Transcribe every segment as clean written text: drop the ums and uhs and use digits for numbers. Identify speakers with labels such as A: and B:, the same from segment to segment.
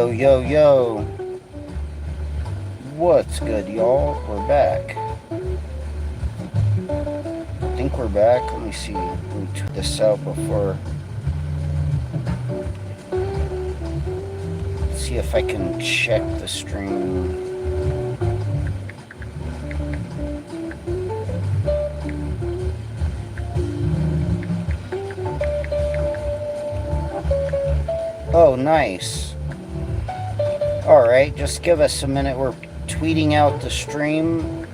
A: Yo, yo, yo. What's good, y'all? We're back. I think we're back. Let me see. Let me tweet this out before. Let's see if I can check the stream. Oh, nice. Alright, just give us a minute. We're tweeting out the stream.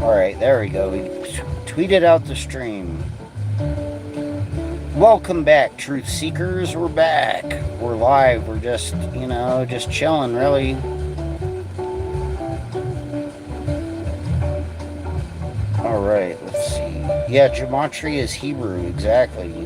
A: Alright, there we go. We tweeted out the stream. Welcome back, Truth Seekers. We're back. We're live. We're just, just chilling, really. Alright, let's see. Yeah, Gematria is Hebrew, exactly.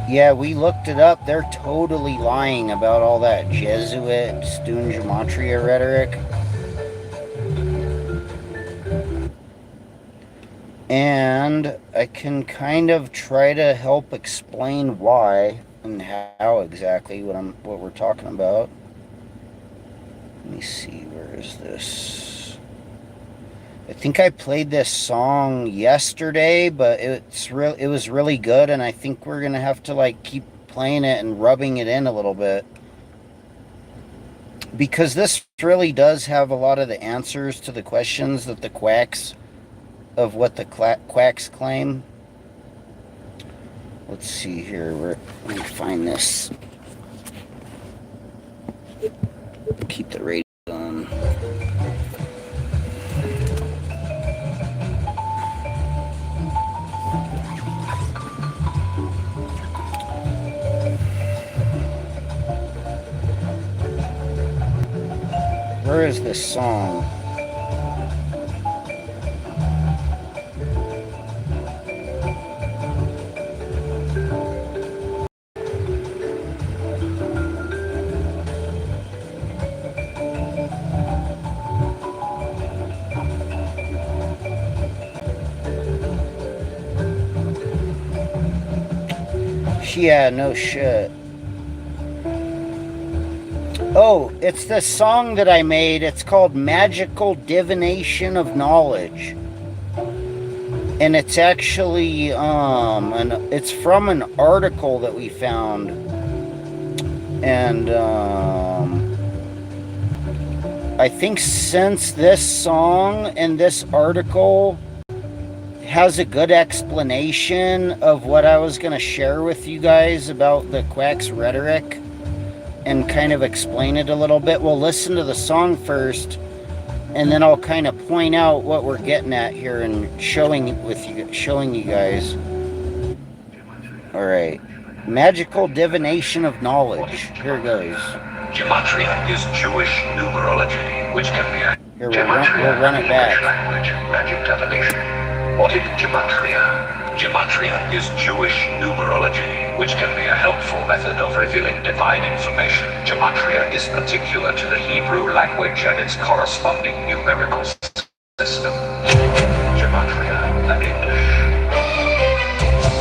A: Yeah, we looked it up. They're totally lying about all that Jesuit student Gematria rhetoric. And I can kind of try to help explain why and how exactly what we're talking about. Let me see, where is this? I think I played this song yesterday, but it was really good, and I think we're gonna have to keep playing it and rubbing it in a little bit, because this really does have a lot of the answers to the questions that the quacks claim. Let's see here. Let me find this. Keep the radio on. Where is this song? Yeah, no shit. Oh, it's this song that I made. It's called Magical Divination of Knowledge. And it's actually, it's from an article that we found. And, I think since this song and this article has a good explanation of what I was going to share with you guys about the quack's rhetoric and kind of explain it a little bit. We'll listen to the song first, and then I'll kind of point out what we're getting at here and showing you guys. All right. Magical Divination of Knowledge. Here it goes.
B: Gematria is Jewish numerology, which can be
A: Here, we'll run it back.
B: Language, magic divination. What is Gematria? Gematria is Jewish numerology, which can be a helpful method of revealing divine information. Gematria is particular to the Hebrew language and its corresponding numerical system. Gematria and English.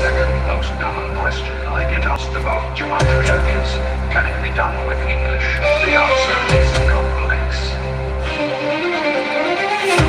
B: Second most common question I get asked about Gematria is, can it be done with English? The answer is complex.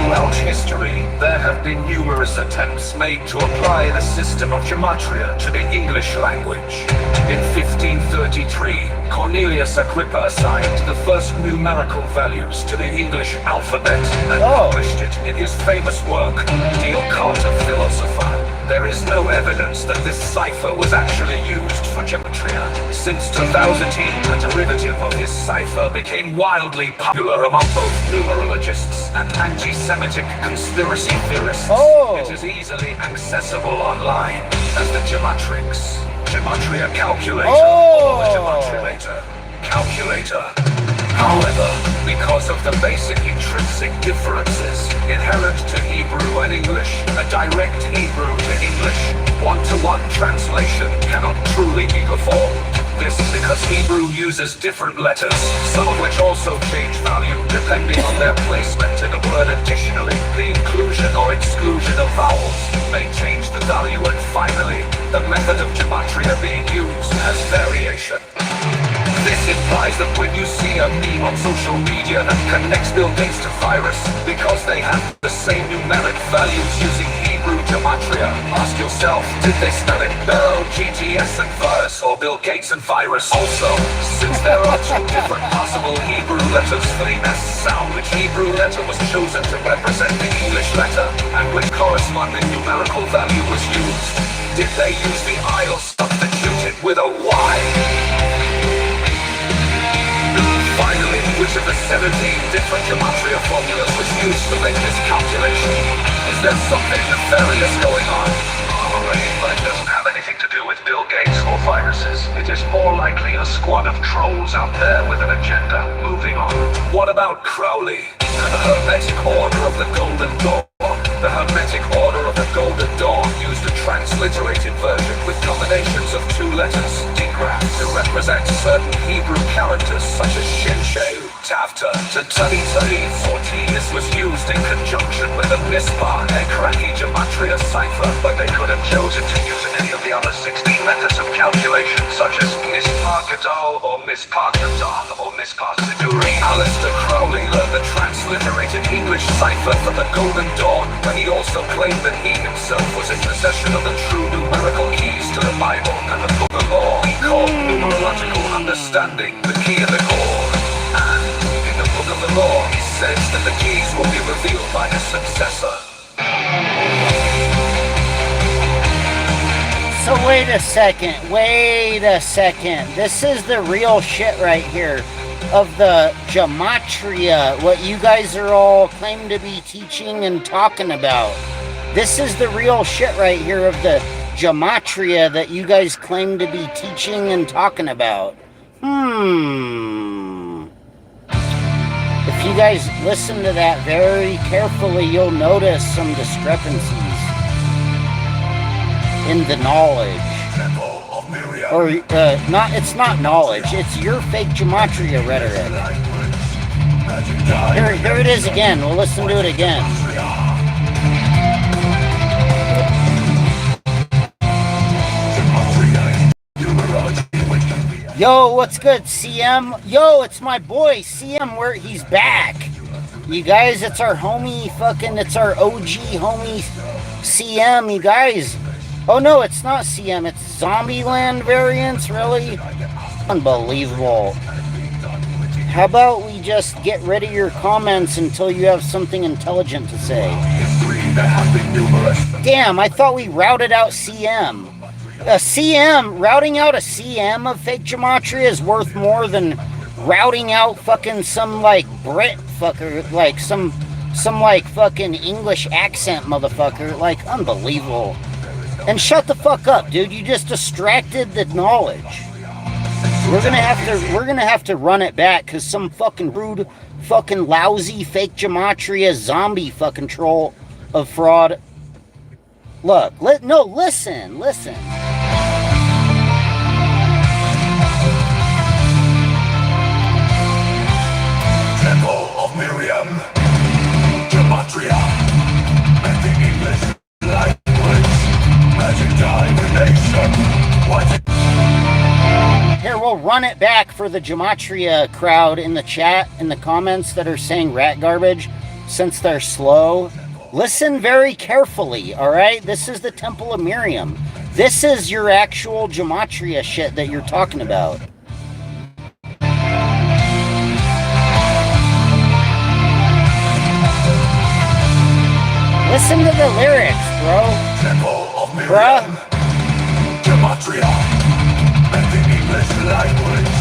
B: Throughout history, there have been numerous attempts made to apply the system of Gematria to the English language. In 1533, Cornelius Agrippa assigned the first numerical values to the English alphabet and published it in his famous work, De Occata Philosopha. There is no evidence that this cipher was actually used for Gematria. Since 2018, a derivative of this cipher became wildly popular among both numerologists and anti-Semitic conspiracy theorists. It is easily accessible online as the Gematrix, Gematria Calculator, or the Gematrilator Calculator. However, because of the basic intrinsic differences inherent to Hebrew and English. A direct Hebrew to English one-to-one translation cannot truly be performed. This is because Hebrew uses different letters, some of which also change value depending on their placement in a word. Additionally, the inclusion or exclusion of vowels may change the value, and finally, the method of gematria being used has variation. This implies that when you see a meme on social media that connects Bill Gates to virus because they have the same numeric values using Hebrew gematria, ask yourself, did they spell it GTS and virus, or Bill Gates and virus? Also, since there are two different possible Hebrew letters for the S sound, which Hebrew letter was chosen to represent the English letter, and which corresponding numerical value was used? Did they use the I or substitute it with a Y? Finally, which of the 17 different gematria formulas was used to make this calculation? Is there something nefarious going on? But it doesn't have anything to do with Bill Gates or viruses. It is more likely a squad of trolls out there with an agenda. Moving on. What about Crowley? The Hermetic Order of the Golden Dawn. The Hermetic Order of the Golden Dawn used a transliterated version with combinations of two letters, digraph, to represent certain Hebrew characters such as Shin Sheu, Tavta, to Tani Tani 14. This was used in conjunction with a Mispah Ekraki gematria cipher, but they could have chosen to use any of the other 16 methods of calculation, such as Mispah Gadol or Mispah Gadol or Mispah Siduri. Aleister Crowley learned the transliterated English cipher from the Golden Dawn, but he also claimed that he himself was in possession of the true numerical keys to the Bible and the Book of Law. He called numerological understanding the key of the core. And in the Book of the Law, he says that the keys will be revealed by his successor.
A: So wait a second. This is the real shit right here of the gematria, what you guys are all claiming to be teaching and talking about. This is the real shit right here of the gematria that you guys claim to be teaching and talking about. If you guys listen to that very carefully, you'll notice some discrepancies in the knowledge. Or, it's not knowledge, it's your fake gematria rhetoric. Here it is again, we'll listen to it again. Yo, what's good, CM? Yo, it's my boy, CM, he's back. You guys, it's our homie, it's our OG homie, CM, you guys. Oh no, it's not CM, it's Zombieland variants, really? Unbelievable. How about we just get rid of your comments until you have something intelligent to say? Damn, I thought we routed out CM. Routing out a CM of fake gematria is worth more than routing out some Brit fucker, some fucking English accent motherfucker, unbelievable. And shut the fuck up, dude. You just distracted the knowledge. We're gonna have to run it back because some fucking rude, fucking lousy fake gematria zombie fucking troll of fraud. Look, listen.
B: Temple of Miriam, gematria, and the English language. Magic divination. What?
A: Here, we'll run it back for the gematria crowd in the chat, in the comments that are saying rat garbage, since they're slow. Listen very carefully, alright? This is the Temple of Miriam. This is your actual gematria shit that you're talking about. Listen to the lyrics, bro.
B: Temple of Miriam.
A: Bruh.
B: Gematria. And the English language.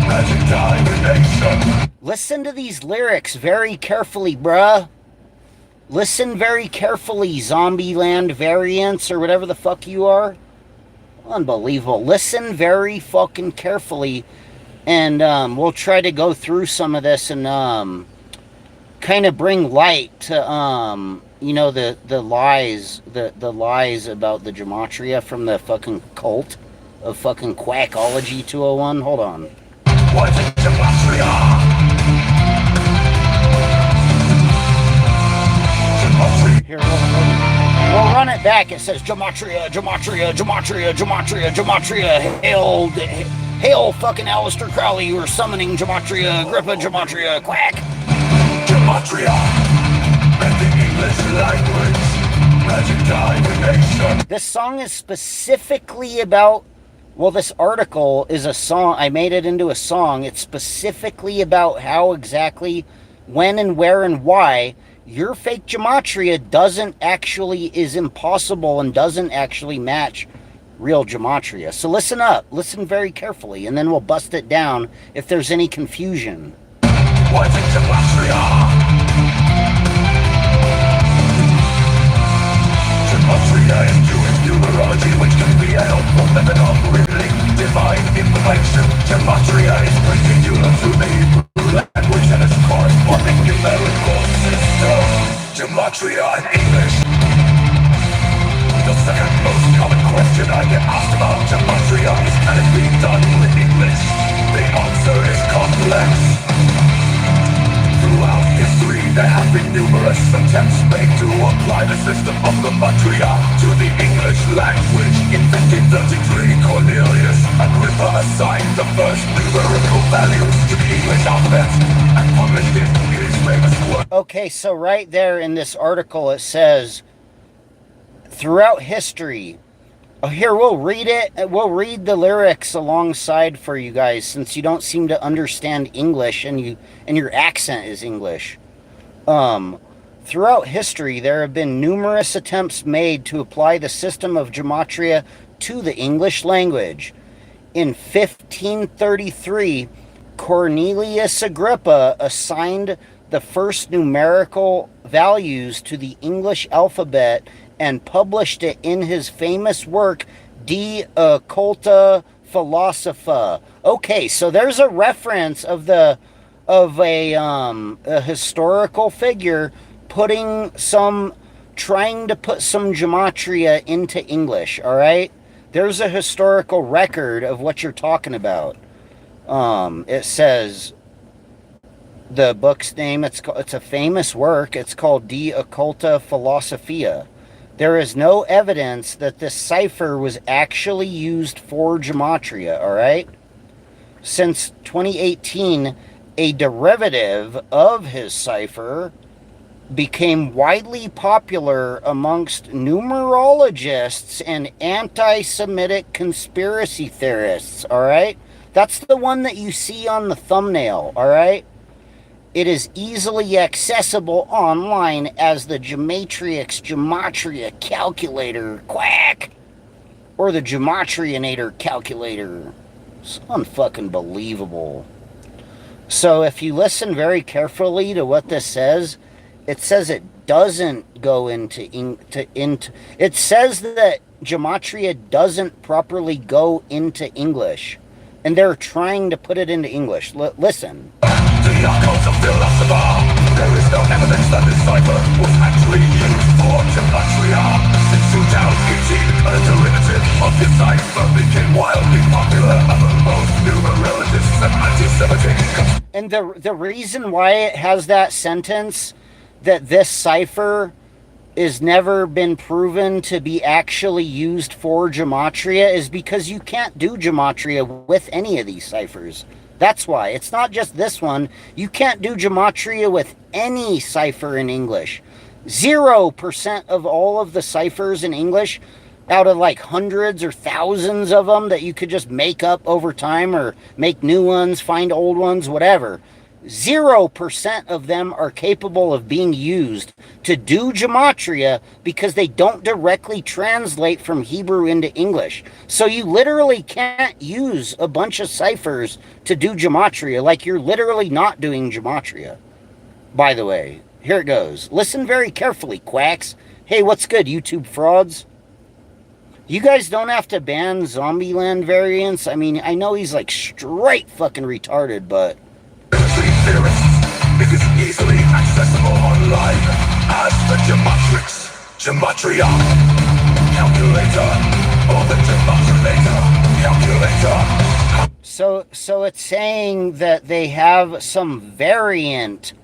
B: Magic divination.
A: Listen to these lyrics very carefully, bruh. Listen very carefully, Zombieland variants or whatever the fuck you are. Unbelievable. Listen very fucking carefully And we'll try to go through some of this and kind of bring light to the lies about the gematria from the fucking cult of fucking Quackology 201. Hold on.
B: What is gematria?
A: Here, we'll run it back. It says gematria, gematria, gematria, gematria, gematria. Hail fucking Aleister Crowley, you are summoning gematria, Agrippa gematria, quack.
B: Gematria, and the English language, magic divination.
A: This song is specifically about, well, this article is a song. I made it into a song. It's specifically about how exactly, when and where and why your fake gematria is impossible and doesn't actually match real gematria. So listen up, listen very carefully, and then we'll bust it down if there's any confusion.
B: What is gematria? Gematria is doing numerology, which can be a helpful method of revealing divine information. Gematria is particular to the Hebrew language and its corresponding numerical system. Gematria in English. The second most common question I get asked about gematria is, can it be done with English? The answer is complex. Throughout history, there have been numerous attempts made to apply the system of gematria to the English language. In 1533, Cornelius Agrippa assigned the first numerical values to the English alphabet and published it in his famous work.
A: Okay, so right there in this article it says, throughout history, here, we'll read it. We'll read the lyrics alongside for you guys, since you don't seem to understand English and your accent is English. Throughout history, there have been numerous attempts made to apply the system of gematria to the English language. In 1533, Cornelius Agrippa assigned the first numerical values to the English alphabet and published it in his famous work, De Occulta Philosopha. Okay, so there's a reference of a historical figure trying to put some gematria into English. All right, there's a historical record of what you're talking about. It says the book's name. It's a famous work. It's called De Occulta Philosophia. There is no evidence that this cipher was actually used for gematria, all right? Since 2018, a derivative of his cipher became widely popular amongst numerologists and anti-Semitic conspiracy theorists, all right? That's the one that you see on the thumbnail, all right? It is easily accessible online as the Gematria calculator, quack, or the Gematrianator calculator. It's unfucking believable. So if you listen very carefully to what this says, it says it doesn't go into it says that gematria doesn't properly go into English, and they're trying to put it into English. Listen.
B: The occult of philosopher. There is no evidence that this cipher was actually used for gematria. Since 2018, a derivative of this cipher became wildly popular among both numerologists and anti-Semitic.
A: And the reason why it has that sentence, that this cipher is never been proven to be actually used for gematria, is because you can't do gematria with any of these ciphers. That's why. It's not just this one. You can't do gematria with any cipher in English. 0% of all of the ciphers in English, out of like hundreds or thousands of them that you could just make up over time or make new ones, find old ones, whatever. 0% of them are capable of being used to do gematria because they don't directly translate from Hebrew into English. So you literally can't use a bunch of ciphers to do gematria, like you're literally not doing gematria. By the way, here it goes. Listen very carefully, quacks. Hey, what's good, YouTube frauds? You guys don't have to ban Zombieland variants. I mean, I know he's like straight fucking retarded, but
B: it is easily accessible online as the Gematria calculator, or the Gematrilator calculator.
A: So it's saying that they have some variant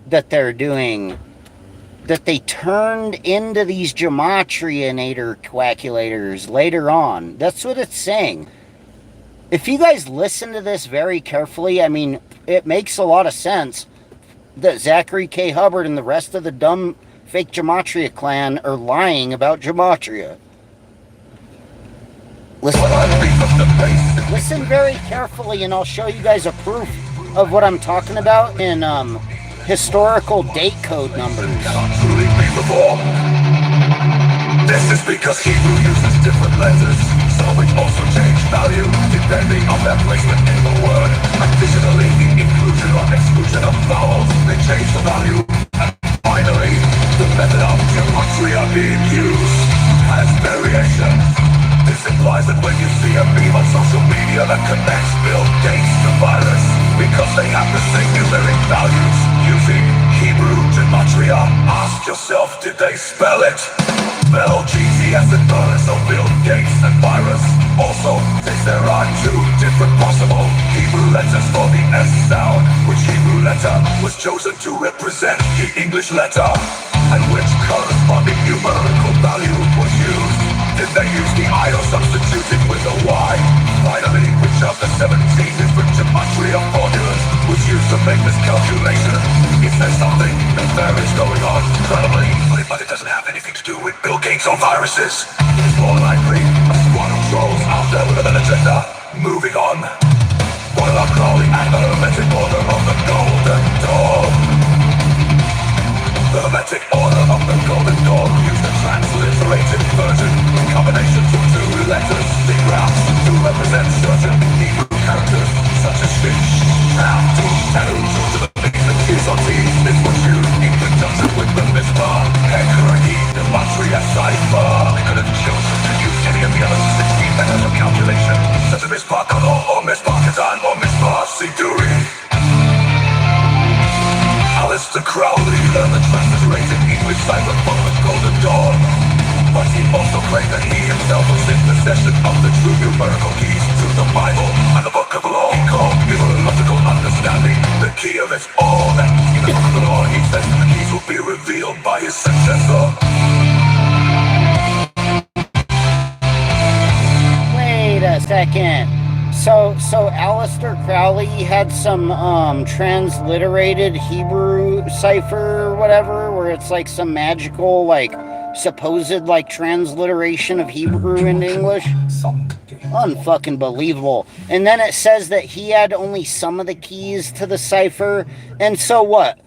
A: that they're doing that they turned into these Gematrianator calculators later on. That's what it's saying. If you guys listen to this very carefully, I mean, it makes a lot of sense that Zachary K. Hubbard and the rest of the dumb fake Gematria clan are lying about Gematria. Listen very carefully and I'll show you guys a proof of what I'm talking about in historical date code numbers.
B: This is because Hebrew uses different letters, so which also change value depending on their placement in the word. Additionally, the inclusion or exclusion of vowels may change the value. And finally, the method of gematria being used has variations. This implies that when you see a meme on social media that connects Bill Gates to virus, because they have the same numeric values using Hebrew gematria, ask yourself, did they spell it? Spell GTS and virus, or Bill Gates and virus. Also, since there are two different possible Hebrew letters for the S sound, which Hebrew letter was chosen to represent the English letter, and which corresponding numerical value was used? Did they use the I or substituted with a Y? Finally, which of the 17 different gematria formulas was used to make this calculation? Is there something nefarious going on? Probably, but it doesn't have anything to do with Bill Gates or viruses. It's more likely a squad of trolls out there with an agenda. Moving on. What about crawling and the hermetic order of the Golden Dawn? The hermetic order of the Golden Dawn used a transliterated version in combinations of two letters, digraphs, to represent certain Hebrew characters, such as fish, tram, to the things that T's or T's. This was used in conjunction with the mitzvah, Hekaraki, Gematria Cipher. They could have chosen to use any of the other 16 methods of calculation, such as mitzvah Kalo, or mitzvah Katan, or mitzvah Siduri. Alistair Crowley learned the transliterated English cipher from the Golden Dawn, but he also claimed that he himself was in possession of the true numerical keys to the Bible and the Book of the Law. He called neurological understanding the key of it all, and in the Book of the Law he says that the keys will be revealed by his successor.
A: Wait a second. So Alistair Crowley had some transliterated Hebrew cipher or whatever, where it's like some magical, like, supposed, like, transliteration of Hebrew into English? Unfucking believable. And then it says that he had only some of the keys to the cipher. And so what?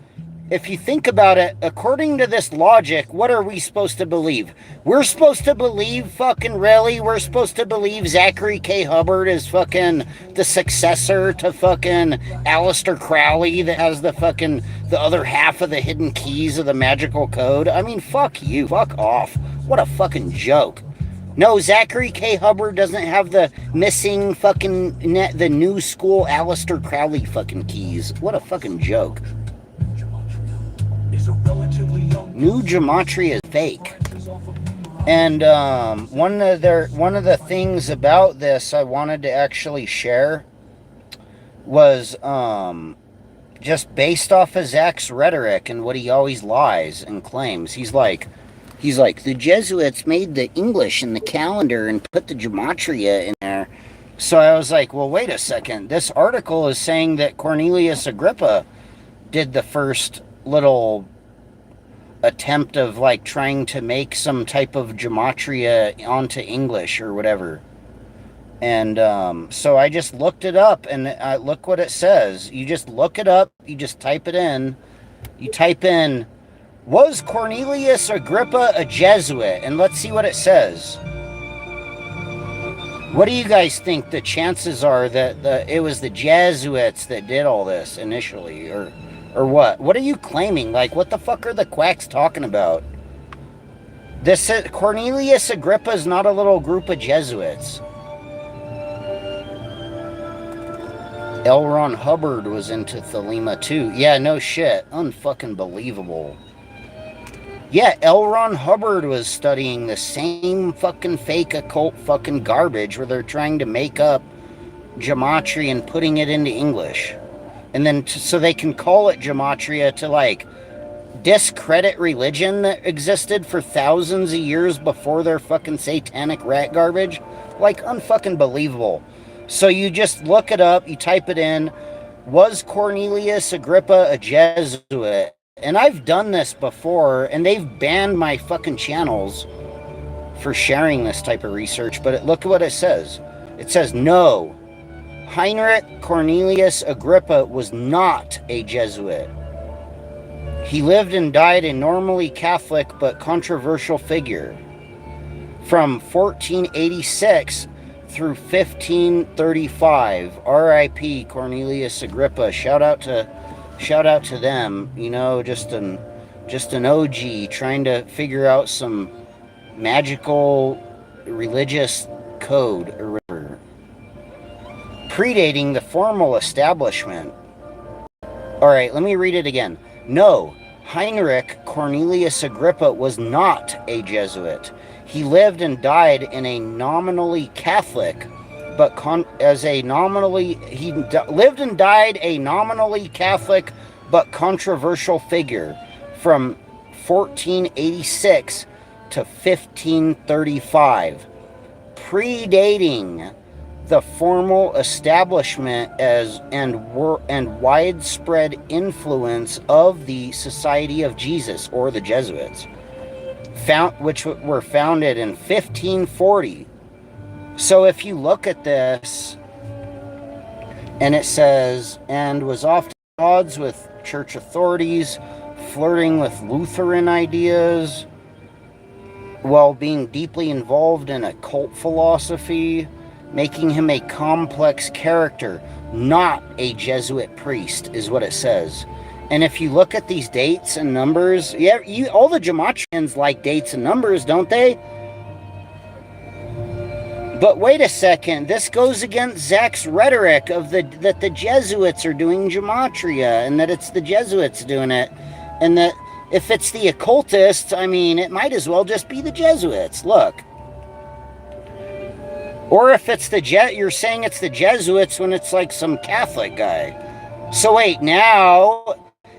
A: If you think about it, according to this logic, what are we supposed to believe? We're supposed to believe fucking really? We're supposed to believe Zachary K. Hubbard is fucking the successor to fucking Alistair Crowley that has the fucking, the other half of the hidden keys of the magical code? I mean, fuck you. Fuck off. What a fucking joke. No, Zachary K. Hubbard doesn't have the missing fucking, the new school Alistair Crowley fucking keys. What a fucking joke. New Gematria is fake. And one of the things about this I wanted to actually share was just based off of Zach's rhetoric and what he always lies and claims. He's like, the Jesuits made the English in the calendar and put the Gematria in there. So I was like, well, wait a second. This article is saying that Cornelius Agrippa did the first little attempt of like trying to make some type of gematria onto English or whatever. And so I just looked it up, and look what it says. You just look it up, you just type it in. You type in, was Cornelius Agrippa a Jesuit? And let's see what it says. What do you guys think the chances are that it was the Jesuits that did all this initially, or what? What are you claiming? Like, what the fuck are the quacks talking about? This Cornelius Agrippa is not a little group of Jesuits. L. Ron Hubbard was into Thelema too. Yeah, no shit. Unfucking believable. Yeah, L. Ron Hubbard was studying the same fucking fake occult fucking garbage where they're trying to make up gematria and putting it into English. And then so they can call it gematria to like discredit religion that existed for thousands of years before their fucking satanic rat garbage. Like, unfucking believable. So you just look it up, you type it in, was Cornelius Agrippa a Jesuit? And I've done this before, and they've banned my fucking channels for sharing this type of research, but look at what it says. It says, no, Heinrich Cornelius Agrippa was not a Jesuit. He lived and died a normally Catholic but controversial figure. From 1486 through 1535, R.I.P. Cornelius Agrippa. Shout out to them. You know, just an OG trying to figure out some magical religious code or whatever. Predating the formal establishment. All right, let me read it again. No, Heinrich Cornelius Agrippa was not a Jesuit. He lived and died in a nominally Catholic, but lived and died a nominally Catholic but controversial figure from 1486 to 1535, predating the formal establishment and widespread influence of the Society of Jesus, or the Jesuits, which were founded in 1540. So if you look at this, and it says, and was often at odds with church authorities, flirting with Lutheran ideas, while being deeply involved in occult philosophy, making him a complex character, not a Jesuit priest, is what it says. And if you look at these dates and numbers, yeah, all the Gematrians like dates and numbers, don't they? But wait a second, this goes against Zach's rhetoric of that the Jesuits are doing Gematria, and that it's the Jesuits doing it, and that if it's the occultists, I mean, it might as well just be the Jesuits. Look. Or if it's you're saying it's the Jesuits when it's like some Catholic guy. So wait, now,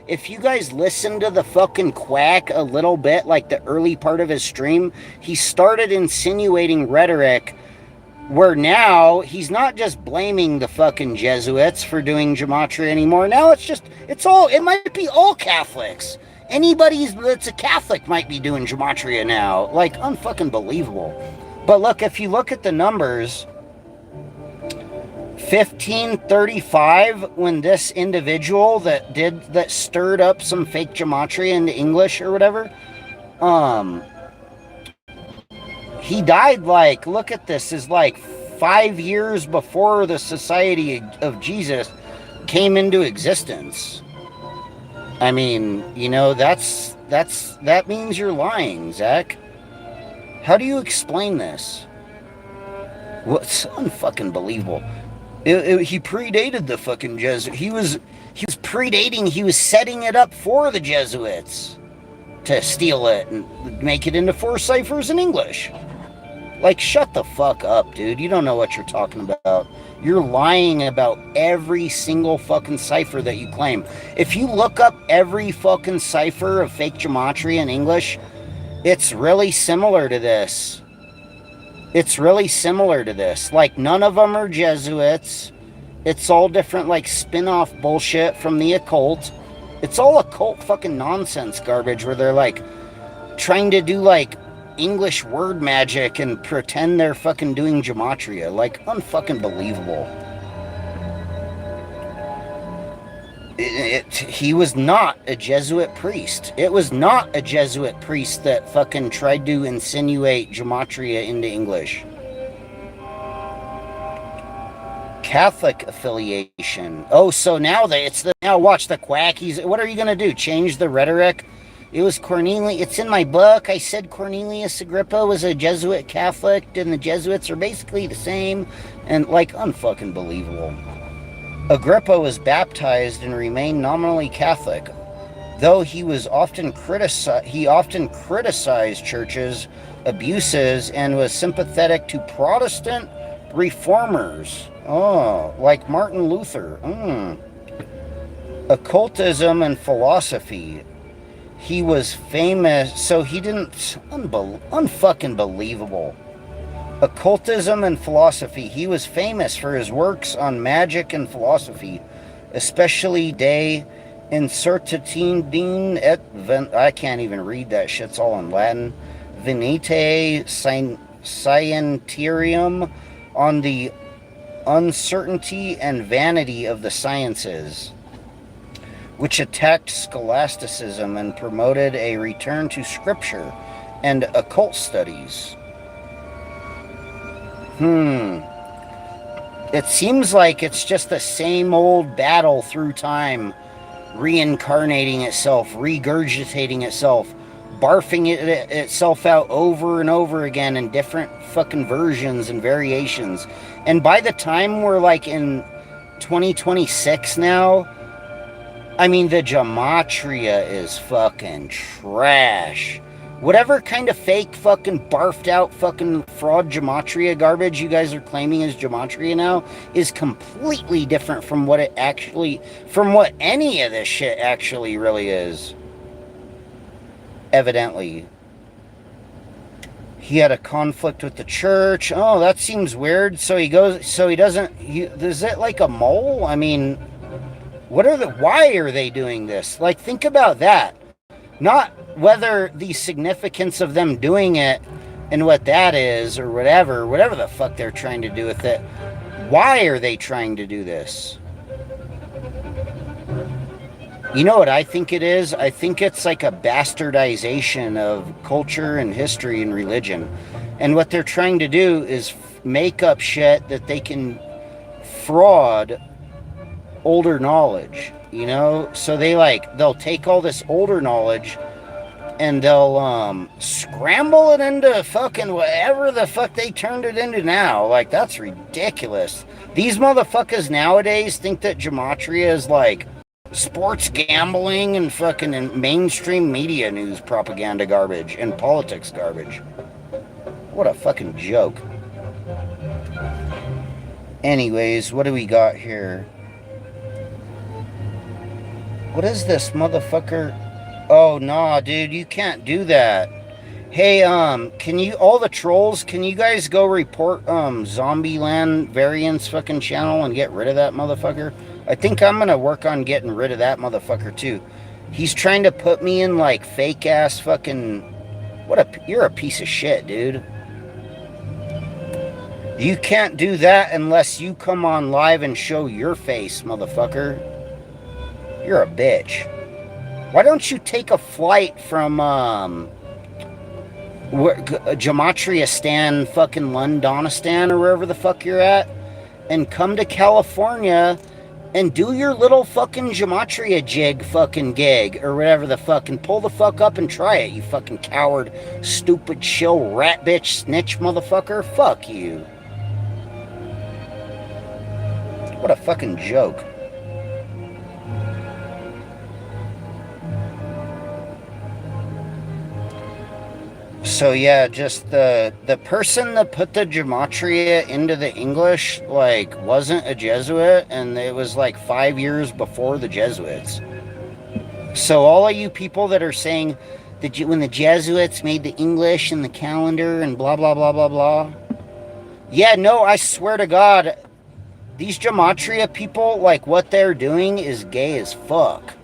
A: if you guys listen to the fucking quack a little bit, like the early part of his stream, he started insinuating rhetoric where now he's not just blaming the fucking Jesuits for doing Gematria anymore. Now it might be all Catholics. Anybody that's a Catholic might be doing Gematria now. Like, unfucking believable. But look, if you look at the numbers, 1535, when this individual that stirred up some fake Gematria into English or whatever, he died like, look at this, is like 5 years before the Society of Jesus came into existence. I mean, you know, that means you're lying, Zach. How do you explain this? What's unfucking believable? He predated the fucking Jesuits. He was setting it up for the Jesuits to steal it and make it into 4 ciphers in English. Like, shut the fuck up, dude. You don't know what you're talking about. You're lying about every single fucking cipher that you claim. If you look up every fucking cipher of fake Gematria in English, it's really similar to this. Like, none of them are Jesuits. It's all different, like, spin-off bullshit from the occult. It's all occult fucking nonsense garbage where they're, like, trying to do, like, English word magic and pretend they're fucking doing Gematria. Like, unfucking believable. He was not a Jesuit priest. It was not a Jesuit priest that fucking tried to insinuate Gematria into English. Catholic affiliation. Oh, so now now watch the quack. What are you gonna do? Change the rhetoric It was Cornelius. It's in my book. I said Cornelius Agrippa was a Jesuit Catholic, and the Jesuits are basically the same, and like unfucking believable. Agrippa was baptized and remained nominally Catholic, though he often criticized churches' abuses and was sympathetic to Protestant reformers. Oh, like Martin Luther. Occultism and philosophy. He was famous, so he didn't. Unfucking believable. Occultism and philosophy. He was famous for his works on magic and philosophy, especially De Incertitudine et I can't even read that shit. It's all in Latin. Venite Scientiarum, on the uncertainty and vanity of the sciences, which attacked scholasticism and promoted a return to scripture and occult studies. It seems like it's just the same old battle through time, reincarnating itself, regurgitating itself, barfing itself out over and over again in different fucking versions and variations. And by the time we're like in 2026 now, I mean, the gematria is fucking trash. Whatever kind of fake fucking barfed out fucking fraud gematria garbage you guys are claiming is gematria now is completely different from what any of this shit actually really is. Evidently. He had a conflict with the church. Oh, that seems weird. Is it like a mole? I mean, why are they doing this? Like, think about that. Not whether the significance of them doing it and what that is or whatever the fuck they're trying to do with it. Why are they trying to do this? You know what I think it is? I think it's like a bastardization of culture and history and religion. And what they're trying to do is make up shit that they can fraud older knowledge, you know? So they'll take all this older knowledge and they'll scramble it into fucking whatever the fuck they turned it into now. Like, that's ridiculous. These motherfuckers nowadays think that gematria is like sports gambling and fucking mainstream media news propaganda garbage and politics garbage. What a fucking joke. Anyways, what do we got here? What is this motherfucker? Oh, nah, dude, you can't do that. Hey, all the trolls, can you guys go report, Zombieland Variants fucking channel and get rid of that motherfucker? I think I'm gonna work on getting rid of that motherfucker, too. He's trying to put me in, like, fake-ass fucking... You're a piece of shit, dude. You can't do that unless you come on live and show your face, motherfucker. You're a bitch. Why don't you take a flight from, Gematria Stan, fucking Londonistan, or wherever the fuck you're at, and come to California and do your little fucking gematria jig fucking gig, or whatever the fuck, and pull the fuck up and try it, you fucking coward, stupid, shill, rat bitch, snitch motherfucker. Fuck you. What a fucking joke. So yeah, just the person that put the gematria into the English, like, wasn't a Jesuit, and it was like 5 years before the Jesuits. So all of you people that are saying that when the Jesuits made the English and the calendar and blah, blah, blah, blah, blah. Yeah, no, I swear to God, these gematria people, like, what they're doing is gay as fuck.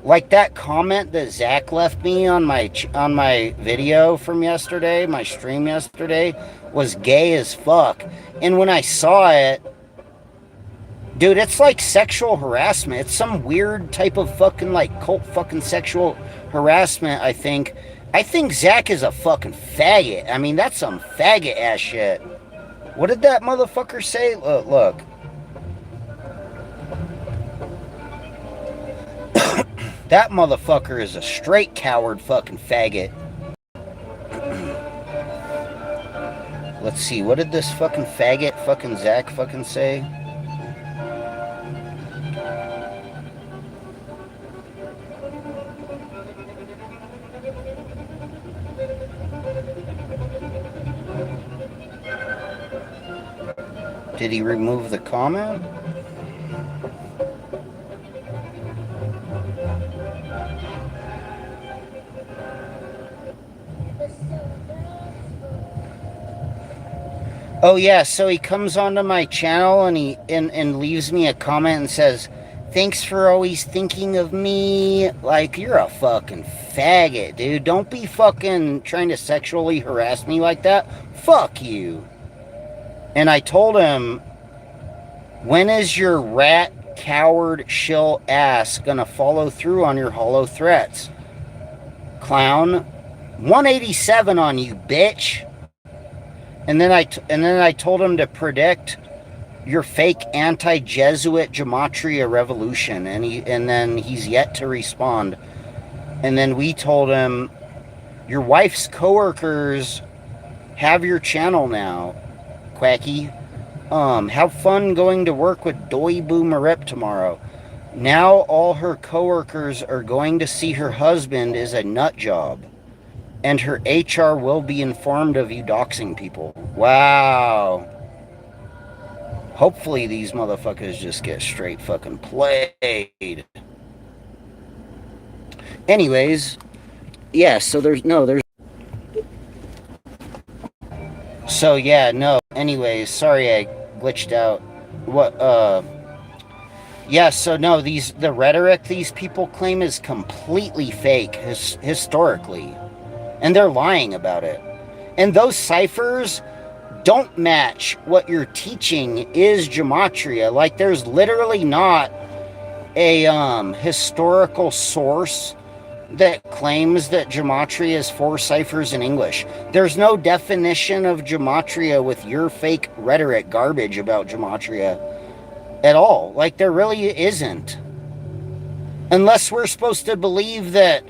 A: Like that comment that Zach left me on my video from yesterday, my stream yesterday, was gay as fuck. And when I saw it, dude, it's like sexual harassment. It's some weird type of fucking like cult fucking sexual harassment, I think. I think Zach is a fucking faggot. I mean, that's some faggot ass shit. What did that motherfucker say? Look. That motherfucker is a straight coward fucking faggot. Let's see, what did this fucking faggot fucking Zach fucking say? Did he remove the comment? Oh yeah, so he comes onto my channel and he leaves me a comment and says, "Thanks for always thinking of me." Like, you're a fucking faggot, dude. Don't be fucking trying to sexually harass me like that. Fuck you. And I told him, when is your rat, coward, shill ass gonna follow through on your hollow threats? Clown. 187 on you, bitch. And then I told him to predict your fake anti-Jesuit Gematria revolution, and then he's yet to respond. And then we told him, your wife's coworkers have your channel now, Quacky. Have fun going to work with Doi Boomerip tomorrow. Now all her coworkers are going to see her husband is a nut job. And her HR will be informed of you doxing people. Wow. Hopefully these motherfuckers just get straight fucking played. Anyways, yeah, so So yeah, no. Anyways, sorry I glitched out. Yeah, so no, the rhetoric these people claim is completely fake historically. And they're lying about it. And those ciphers don't match what you're teaching is Gematria. Like, there's literally not a historical source that claims that Gematria is 4 ciphers in English. There's no definition of Gematria with your fake rhetoric garbage about Gematria at all. Like, there really isn't. Unless we're supposed to believe that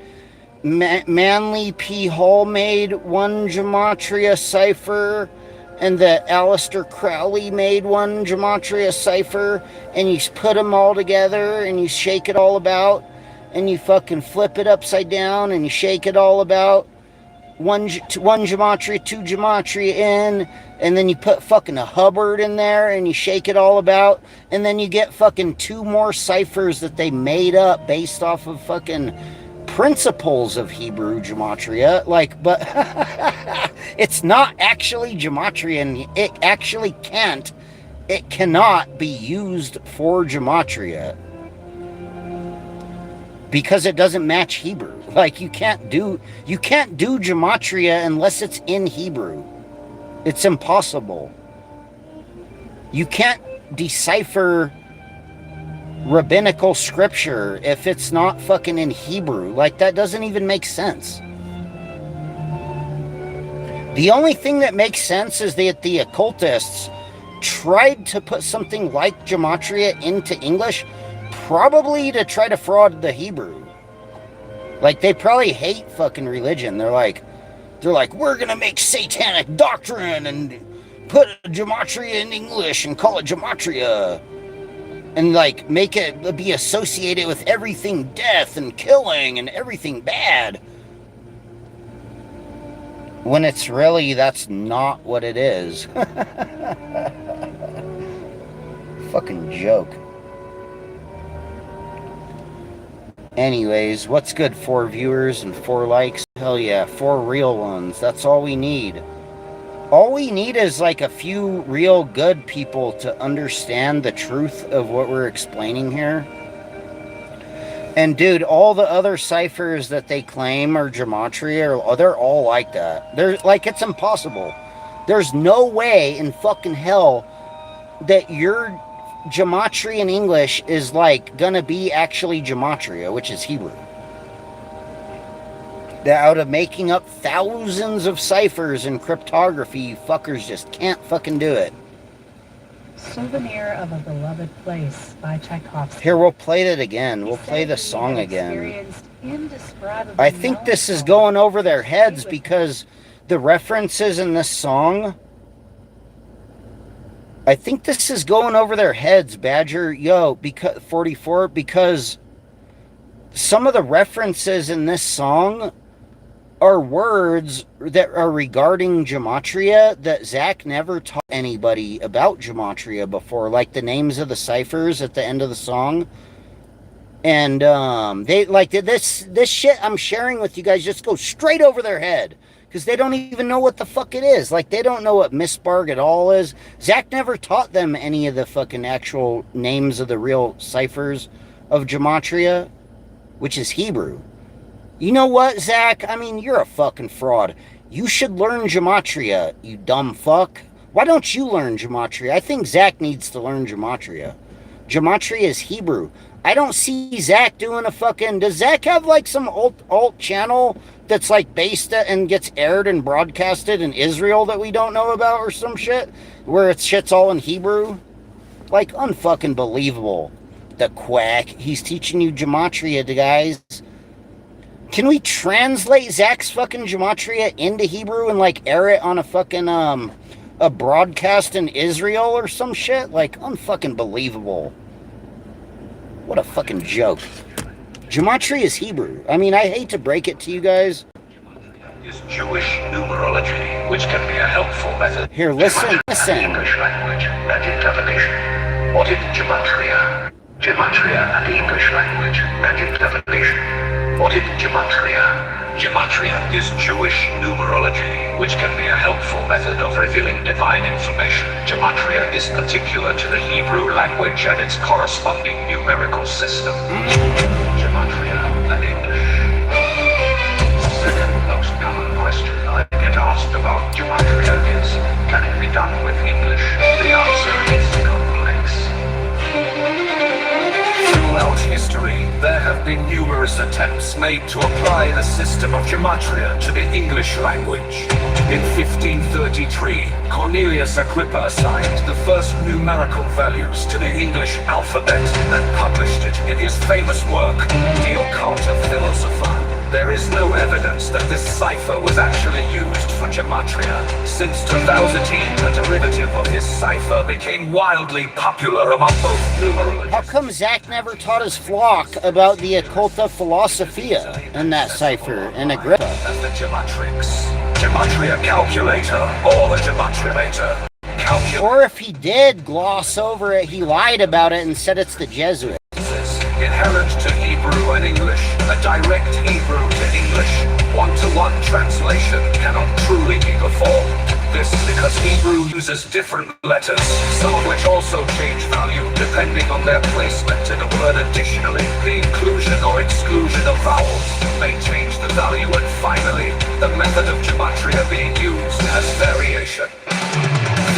A: Manly P. Hall made one Gematria cipher, and that Aleister Crowley made one Gematria cipher, and you put them all together, and you shake it all about, and you fucking flip it upside down, and you shake it all about, one Gematria, 2 Gematria in, and then you put fucking a Hubbard in there, and you shake it all about, and then you get fucking 2 more ciphers that they made up based off of fucking principles of Hebrew Gematria, like, but it's not actually Gematria, and it cannot be used for Gematria because it doesn't match Hebrew. Like, you can't do Gematria unless it's in Hebrew. It's impossible. You can't decipher rabbinical scripture if it's not fucking in Hebrew. Like, that doesn't even make sense. The only thing that makes sense is that the occultists tried to put something like Gematria into English, probably to try to fraud the Hebrew. Like, they probably hate fucking religion. They're like, we're gonna make satanic doctrine and put Gematria in English and call it Gematria. And, like, make it be associated with everything death and killing and everything bad. When it's really, that's not what it is. Fucking joke. Anyways, what's good? 4 viewers and 4 likes? Hell yeah, 4 real ones. That's all we need. All we need is like a few real good people to understand the truth of what we're explaining here. And dude, all the other ciphers that they claim are Gematria, they're all like that. They're like, it's impossible. There's no way in fucking hell that your Gematria in English is like gonna be actually Gematria, which is Hebrew. That out of making up thousands of ciphers in cryptography, fuckers just can't fucking do it.
C: Souvenir of a Beloved Place by Tchaikovsky.
A: Here, we'll play it again. We'll play the song again. I think this is going over their heads because the references in this song, I think this is going over their heads, Badger, because 44, because some of the references in this song are words that are regarding gematria that Zach never taught anybody about gematria before, like the names of the ciphers at the end of the song. And they like this shit I'm sharing with you guys just goes straight over their head because they don't even know what the fuck it is. Like, they don't know what misbarg at all is. Zach never taught them any of the fucking actual names of the real ciphers of gematria, which is Hebrew. You know what, Zach? I mean, you're a fucking fraud. You should learn gematria, you dumb fuck. Why don't you learn gematria? I think Zach needs to learn gematria. Gematria is Hebrew. I don't see Zach doing a fucking... Does Zach have like some alt channel that's like based and gets aired and broadcasted in Israel that we don't know about or some shit? Where it's shit's all in Hebrew? Like, unfucking believable. The quack. He's teaching you gematria, guys. Can we translate Zach's fucking gematria into Hebrew and like air it on a fucking a broadcast in Israel or some shit? Like, unfucking believable. What a fucking joke. Gematria is Hebrew. I mean, I hate to break it to you guys.
B: Is Jewish numerology, which can be a helpful method.
A: Here, listen.
B: English language and interpretation. What is gematria? Gematria and English language and interpretation. What is gematria? Gematria is Jewish numerology, which can be a helpful method of revealing divine information. Gematria is particular to the Hebrew language and its corresponding numerical system. Gematria and English. The second most common question I get asked about gematria is, can it be done with English? The answer is complex. Throughout history, there have been numerous attempts made to apply the system of gematria to the English language. In 1533, Cornelius Agrippa assigned the first numerical values to the English alphabet and published it in his famous work, De Occulta Philosopha. There is no evidence that this cipher was actually used for gematria. Since 2018, a derivative of his cipher became wildly popular among both numerologists.
A: How come Zach never taught his flock about the Occulta Philosophia in that cipher in Agrippa?
B: As the Gematrix, Gematria Calculator, or the Gematrimator.
A: Or if he did gloss over it, he lied about it and said it's the Jesuits.
B: Inherent to Hebrew and English, a direct Hebrew to English, one-to-one translation cannot truly be performed. This because Hebrew uses different letters, some of which also change value depending on their placement in a word. Additionally, the inclusion or exclusion of vowels may change the value, and finally, the method of gematria being used has variation.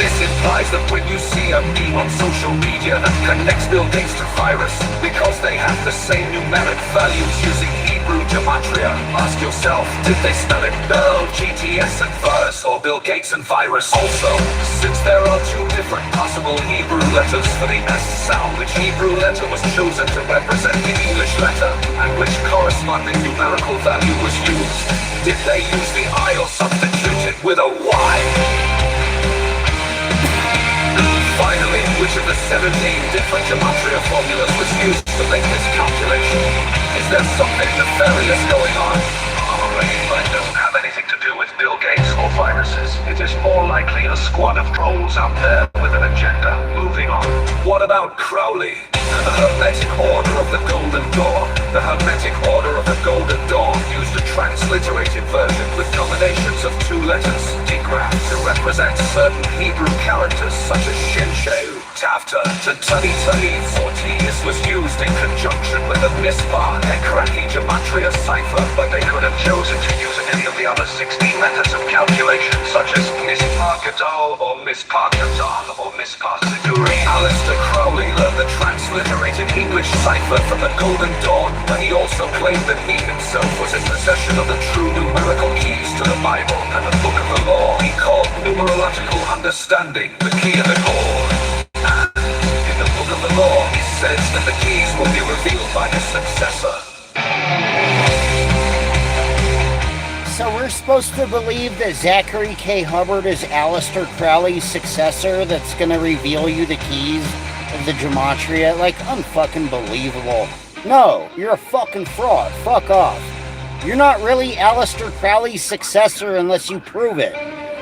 B: This implies that when you see a meme on social media that connects Bill Gates to virus because they have the same numeric values using Hebrew gematria, ask yourself, did they spell it Bill, GTS and virus, or Bill Gates and virus? Also, since there are two different possible Hebrew letters for the S sound, which Hebrew letter was chosen to represent the English letter, and which corresponding numerical value was used? Did they use the I or substitute it with a Y? Finally, which of the 17 different gematria formulas was used to make this calculation? Is there something nefarious going on? It doesn't have anything to do with Bill Gates or viruses. It is more likely a squad of trolls out there with an agenda. Moving on. What about Crowley? The Hermetic Order of the Golden Dawn. The Hermetic Order of the Golden Dawn used a transliterated version with combinations of two letters, digraph, to represent certain Hebrew characters such as Shin Sheu, Tafta, to Tani Tani 40. This was used in conjunction with the Mispah Ekraki gematria cipher, but they could have chosen to use any of the other 16 methods of calculation, such as Mispah Gadol or Mispah Gadol or Mispah Siduri. Aleister Crowley learned the transliterated English cipher from the Golden Dawn, but he also claimed that he himself was in possession of the true numerical keys to the Bible and the Book of the Law he called numerological understanding, the key of it all. the law, it says that the keys will be revealed by the successor.
A: So we're supposed to believe that Zachary K. Hubbard is Aleister Crowley's successor that's going to reveal you the keys of the Gematria? Like, unfucking believable. No, you're a fucking fraud. Fuck off. You're not really Aleister Crowley's successor unless you prove it.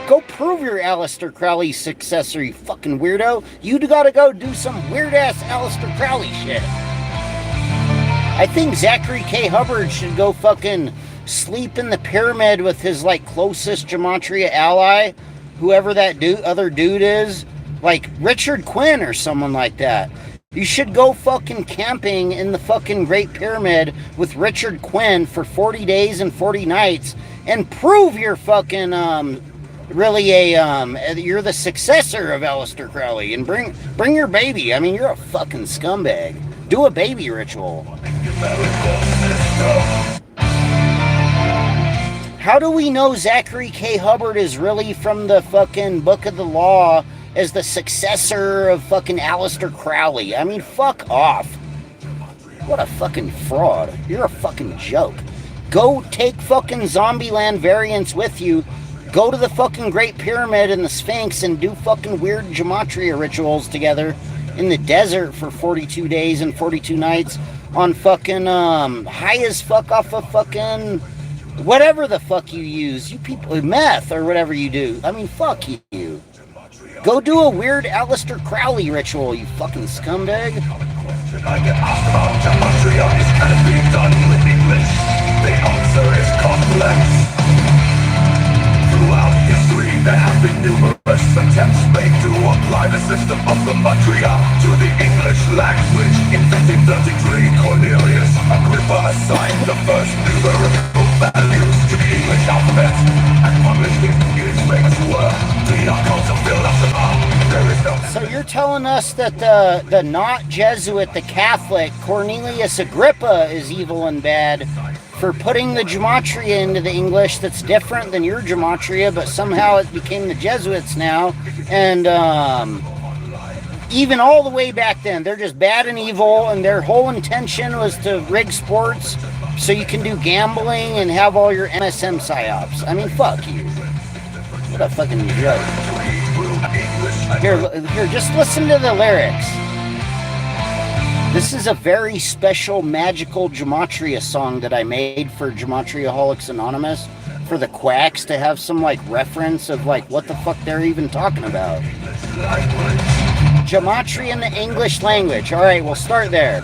A: Go prove you're Aleister Crowley's successor, you fucking weirdo. You gotta go do some weird-ass Aleister Crowley shit. I think Zachary K. Hubbard should go fucking sleep in the pyramid with his, like, closest Gematria ally, whoever that other dude is, like Richard Quinn or someone like that. You should go fucking camping in the fucking Great Pyramid with Richard Quinn for 40 days and 40 nights and prove you're fucking, really you're the successor of Aleister Crowley, and bring your baby. I mean, you're a fucking scumbag. Do a baby ritual. How do we know Zachary K. Hubbard is really from the fucking Book of the Law as the successor of fucking Aleister Crowley? I mean, fuck off. What a fucking fraud. You're a fucking joke. Go take fucking Zombieland variants with you. Go to the fucking Great Pyramid and the Sphinx and do fucking weird Gematria rituals together in the desert for 42 days and 42 nights on fucking, high as fuck off of fucking whatever the fuck you use. You people, meth or whatever you do. I mean, fuck you. Go do a weird Aleister Crowley ritual, you fucking scumbag.
B: I get asked about Gematria, is kind of being done with English. The answer is complex. Throughout history, there have been numerous attempts made to apply the system of Gematria to the English language. In 1533, Cornelius Agrippa assigned the first numerical values to the English alphabet and published it in its famous work, The Occult of Philosophy.
A: So you're telling us that the not Jesuit, the Catholic, Cornelius Agrippa is evil and bad for putting the Gematria into the English that's different than your Gematria, but somehow it became the Jesuits now, and even all the way back then, they're just bad and evil, and their whole intention was to rig sports so you can do gambling and have all your MSM psyops. I mean, fuck you. What a fucking joke. Here, just listen to the lyrics. This is a very special, magical Gematria song that I made for Gematriaholics Anonymous, for the quacks to have some, like, reference of, like, what the fuck they're even talking about. Gematria in the English language. All right, we'll start there.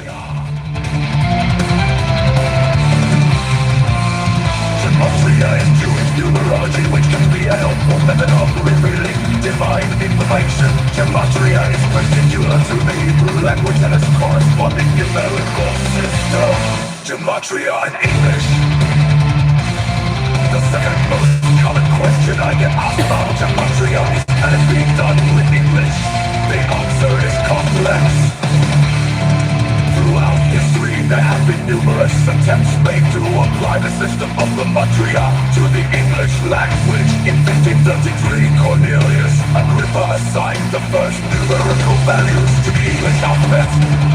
B: Gematria is Jewish numerology, which can be a helpful method of revealing divine information. Gematria is particular to the Hebrew language and its corresponding numerical system. Gematria in English. The second most common question I get asked about Gematria is, can it be done with English? The answer is complex. Throughout history, there have been numerous attempts made to apply the system of Gematria to the English language. In 1533, Cornelius Agrippa assigned the first numerical values to the English alphabet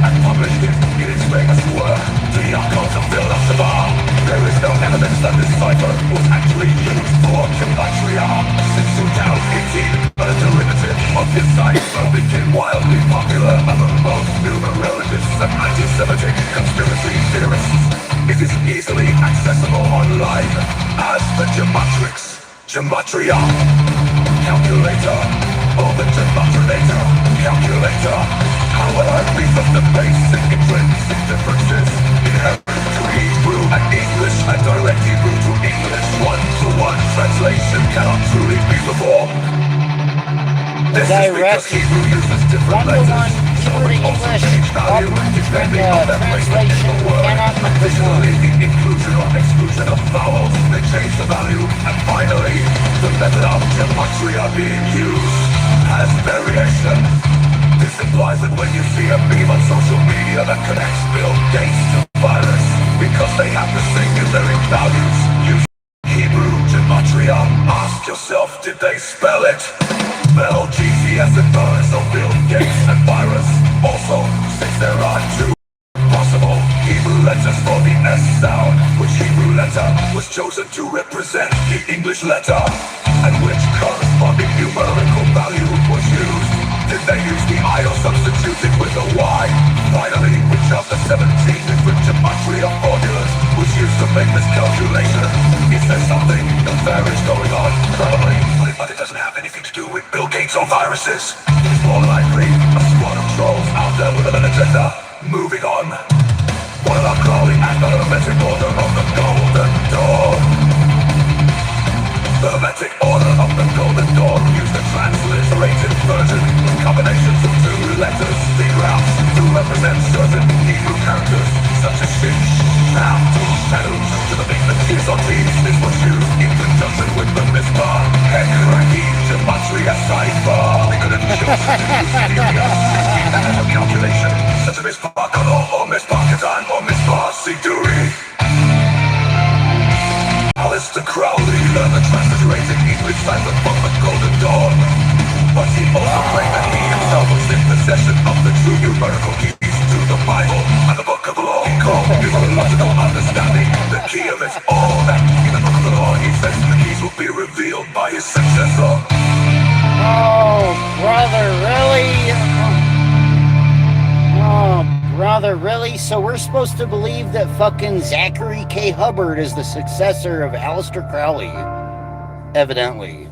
B: and published it in his famous work, The Occult of Philosophy. There is no evidence that this cipher was actually used for Gematria. Since 2018, a derivative of this cipher became wildly popular among both numerologists and anti-Semitic conspiracy theorists. It is easily accessible online as the Gematria calculator, or the Gematrilator calculator. How will I reason the basic intrinsic differences inherent to Hebrew and English and direct Hebrew to English? One-to-one translation cannot truly be performed. This is because Hebrew uses different letters, so it also changes value depending on the placement in the word. Additionally, the inclusion or exclusion of vowels may change the value. And finally, the method of Gematria being used has variation. This implies that when you see a meme on social media that connects Bill Gates to virus, because they have the same numeric values, use Hebrew Gematria. Ask yourself, did they spell it? Spell GCS and virus or Bill Gates and virus? Also, since there are two possible Hebrew letters for the S sound, which Hebrew letter was chosen to represent the English letter, and which corresponding numerical value was used? Did they use the I or substitute it with a Y? Finally, which of the 17 different gematria formulas was used to make this calculation? Is there something nefarious going on? Probably, but it doesn't have anything to do with Bill Gates or viruses. It's more likely a squad of trolls out there with an agenda. Moving on. What about crawling at the hermetic order of the Golden Dawn? The hermetic order of the Golden Dawn used a transliterated version with combinations of two letters, the graphs, to represent certain Hebrew characters, such as shish, now, to the big T's or T's. This was used in conjunction with the Mizpah, Hekraki, Gematria Cipher. They could have chosen to use any that has a calculation, such as Mizpah Kadol or Mizpah Katan or Mizpah Siduri. Alistair Crowley learned the transliterated English cipher from the Golden Dawn, but he also claimed that he himself was in possession of the true numerical keys to the Bible and the Book of the Law. He called numerological understanding the key of it all. And in the Book of the Law, he says the keys will be revealed by his successor.
A: Oh, brother, really? Oh, brother, really? So we're supposed to believe that fucking Zachary K. Hubbard is the successor of Aleister Crowley, evidently.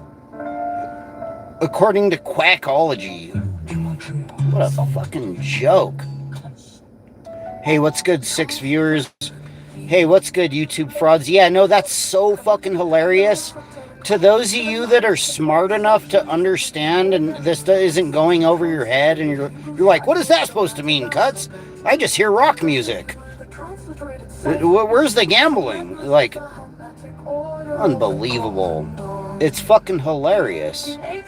A: According to Quackology. What a fucking joke. Hey, what's good, 6 viewers? Hey, what's good, YouTube frauds? Yeah, no, that's so fucking hilarious. To those of you that are smart enough to understand and this isn't going over your head and you're like, what is that supposed to mean, Cuts? I just hear rock music. Where's the gambling? Like, unbelievable. It's fucking hilarious. Yeah,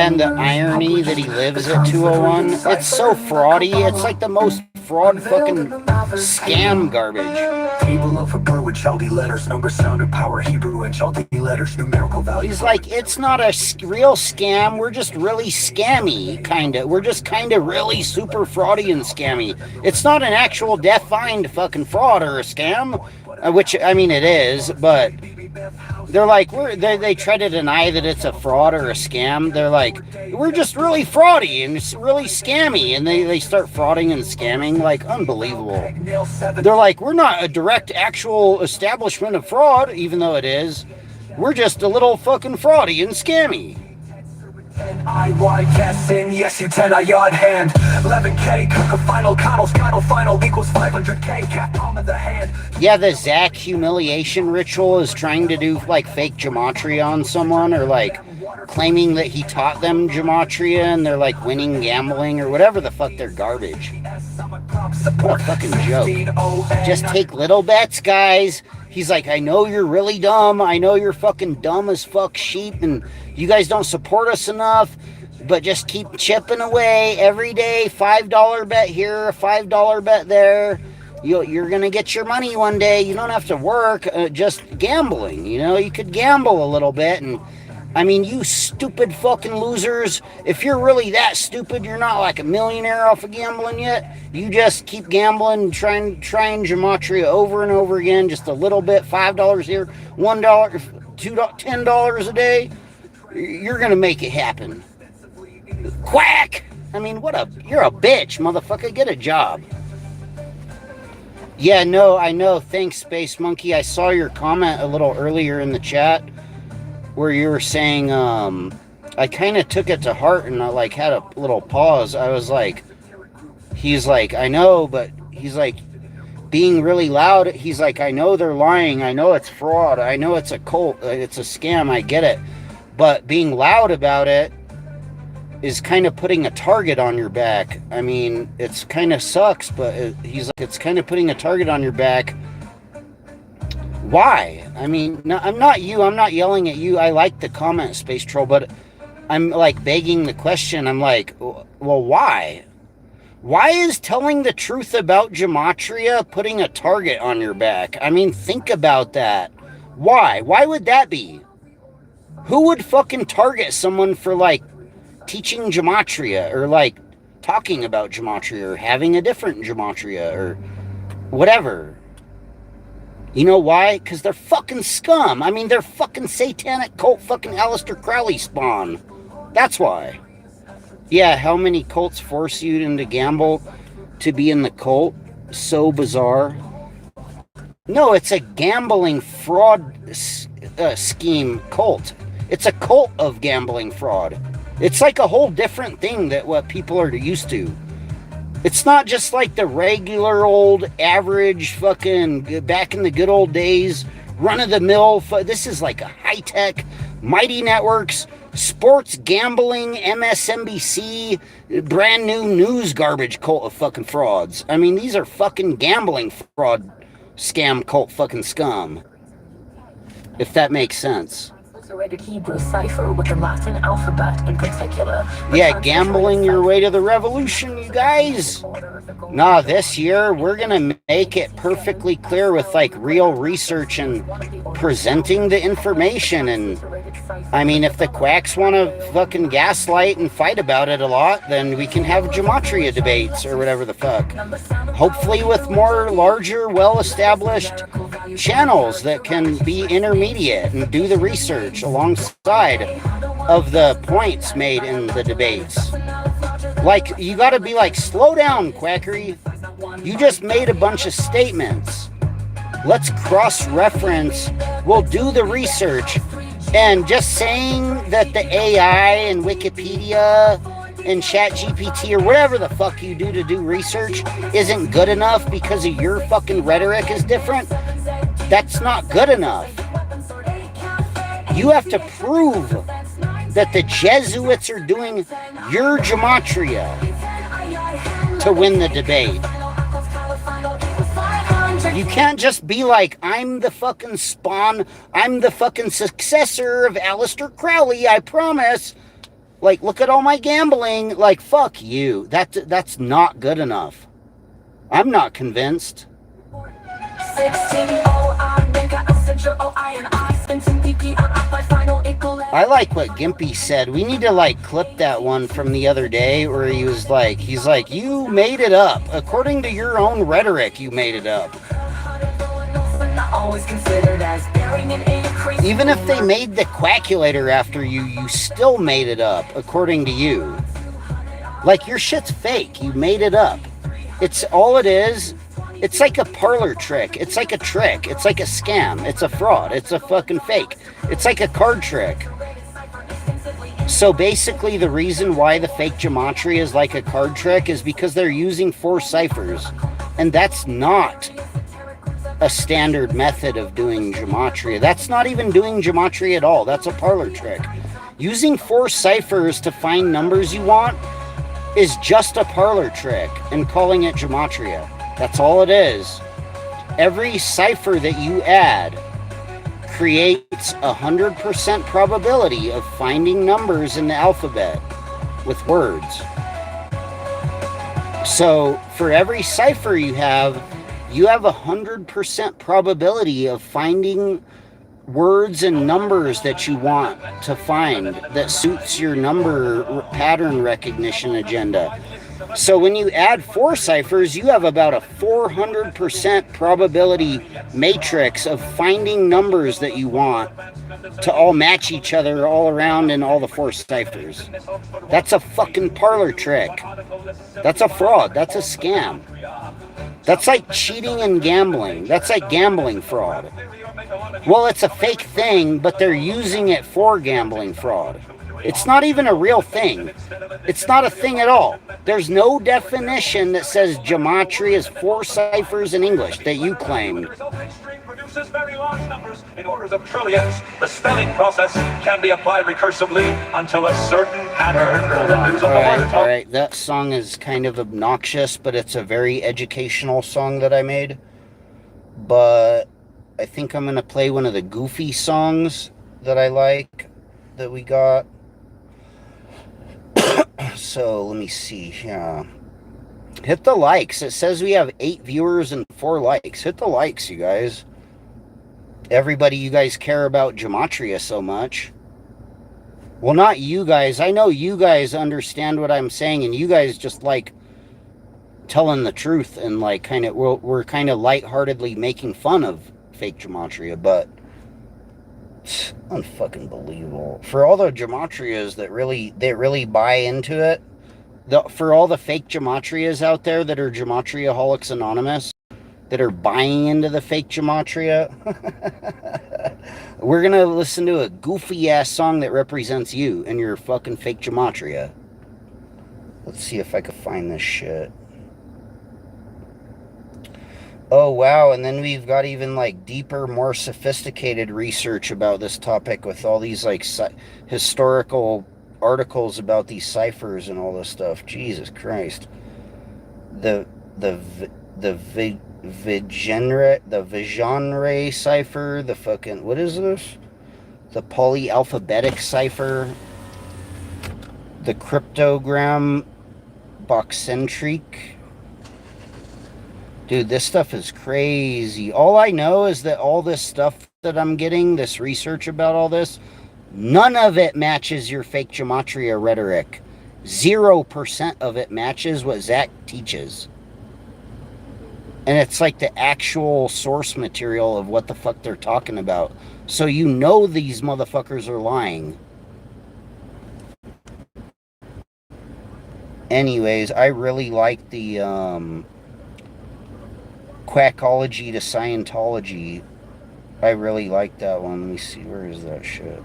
A: and the irony that he lives at 201, it's so fraudy. It's like the most fraud fucking scam garbage.
B: Table of Hebrew and Chaldee letters, number, sound, and power. Hebrew and Chaldee letters, numerical values.
A: He's like, it's not a real scam. We're just really scammy, kind of. We're just kind of really super fraudy and scammy. It's not an actual defined fucking fraud or a scam, which, I mean, it is, but they're like, they try to deny that it's a fraud or a scam. They're like, we're just really fraudy and it's really scammy. And they start frauding and scamming, like, unbelievable. They're like, we're not a direct actual establishment of fraud, even though it is. We're just a little fucking fraudy and scammy.
B: I guess in yes you 10 a yard hand 11k cook a final final equals 500k cat palm of the hand.
A: Yeah, the Zach humiliation ritual is trying to do like fake gematria on someone, or like claiming that he taught them gematria and they're like winning gambling or whatever the fuck. They're garbage. What a fucking joke. Just take little bets, guys. He's like, I know you're really dumb. I know you're fucking dumb as fuck sheep and you guys don't support us enough, but just keep chipping away every day. $5 bet here, a $5 bet there. You're going to get your money one day. You don't have to work, just gambling. You know, you could gamble a little bit. And I mean, you stupid fucking losers. If you're really that stupid, you're not like a millionaire off of gambling yet. You just keep gambling, trying gematria over and over again, just a little bit, $5 here, $1, $2, $10 a day. You're gonna make it happen. Quack! I mean, you're a bitch, motherfucker. Get a job. Yeah, no, I know. Thanks, Space Monkey. I saw your comment a little earlier in the chat where you were saying, I kind of took it to heart and I like had a little pause. I was like, he's like, I know, but he's like being really loud. He's like, I know they're lying. I know it's fraud. I know it's a cult. It's a scam. I get it. But being loud about it is kind of putting a target on your back. I mean, it's kind of sucks, but he's like, it's kind of putting a target on your back. Why? I mean, no, I'm not yelling at you. I like the comment, Space Troll, but I'm like begging the question. I'm like, well, why? Why is telling the truth about gematria putting a target on your back? I mean, think about that. Why? Why would that be? Who would fucking target someone for like teaching gematria or like talking about gematria or having a different gematria or whatever? You know why? Because they're fucking scum. I mean, they're fucking satanic cult fucking Aleister Crowley spawn. That's why. Yeah, how many cults force you into gamble to be in the cult? So bizarre. No, it's a gambling fraud scheme cult. It's a cult of gambling fraud. It's like a whole different thing that what people are used to. It's not just like the regular old average fucking back in the good old days, run-of-the-mill. This is like a high-tech, Mighty Networks, sports gambling, MSNBC, brand new news garbage cult of fucking frauds. I mean, these are fucking gambling fraud scam cult fucking scum. If that makes sense.
D: Hebrew cipher with the Latin alphabet in particular.
A: Yeah, gambling your way to the revolution, you guys. Nah, this year we're gonna make it perfectly clear with like real research and presenting the information. And I mean, if the quacks want to fucking gaslight and fight about it a lot, then we can have gematria debates or whatever the fuck. Hopefully with more larger, well-established channels that can be intermediate and do the research alongside of the points made in the debates. Like, you gotta be like, slow down, quackery. You just made a bunch of statements. Let's cross-reference. We'll do the research. And just saying that the AI and Wikipedia and ChatGPT or whatever the fuck you do to do research isn't good enough because of your fucking rhetoric is different, that's not good enough. You have to prove that the Jesuits are doing your gematria to win the debate. You can't just be like, I'm the fucking spawn, I'm the fucking successor of Aleister Crowley, I promise. Like, look at all my gambling. Like, fuck you. That's not good enough. I'm not convinced. I like what Gimpy said. We need to like clip that one from the other day where he's like, you made it up. According to your own rhetoric, you made it up. Even if they made the quackulator after you, you still made it up, according to you. Like, your shit's fake. You made it up. It's all it is. It's like a parlor trick. It's like a trick. It's like a scam. It's a fraud. It's a fucking fake. It's like a card trick. So basically, the reason why the fake gematria is like a card trick is because they're using 4 ciphers. And that's not a standard method of doing gematria. That's not even doing gematria at all. That's a parlor trick. Using 4 ciphers to find numbers you want is just a parlor trick and calling it gematria. That's all it is. Every cipher that you add creates 100% probability of finding numbers in the alphabet with words. So for every cipher you have 100% probability of finding words and numbers that you want to find that suits your number pattern recognition agenda. So when you add 4 ciphers, you have about a 400% probability matrix of finding numbers that you want to all match each other all around in all the 4 ciphers. That's a fucking parlor trick. That's a fraud. That's a scam. That's like cheating and gambling. That's like gambling fraud. Well, it's a fake thing, but they're using it for gambling fraud. It's not even a real thing. It's not a thing at all. There's no definition that says gematria is 4 ciphers in English that you claimed.
B: Produces very large numbers in orders of trillions. The spelling process can be applied recursively until a certain pattern.
A: All right. That song is kind of obnoxious, but it's a very educational song that I made. But I think I'm going to play one of the goofy songs that I like that we got. So let me see. Yeah. Hit the likes. It says we have 8 viewers and 4 likes. Hit the likes, you guys. Everybody, you guys care about gematria so much. Well, not you guys. I know you guys understand what I'm saying, and you guys just like telling the truth, and like kind of we're kind of lightheartedly making fun of fake gematria, but it's unfucking believable. For all the gematrias that really buy into it, for all the fake gematrias out there that are Gematriaholics Anonymous, that are buying into the fake gematria, we're gonna listen to a goofy ass song that represents you and your fucking fake gematria. Let's see if I can find this shit. Oh wow, and then we've got even like deeper, more sophisticated research about this topic with all these like historical articles about these ciphers and all this stuff. Jesus Christ. The Vigenre cipher, the fucking, what is this? The polyalphabetic cipher, the cryptogram boxcentric. Dude, this stuff is crazy. All I know is that all this stuff that I'm getting, this research about all this, none of it matches your fake gematria rhetoric. 0% of it matches what Zach teaches. And it's like the actual source material of what the fuck they're talking about. So you know these motherfuckers are lying. Anyways, I really like the Quackology to Scientology. I really like that one. Let me see, where is that shit?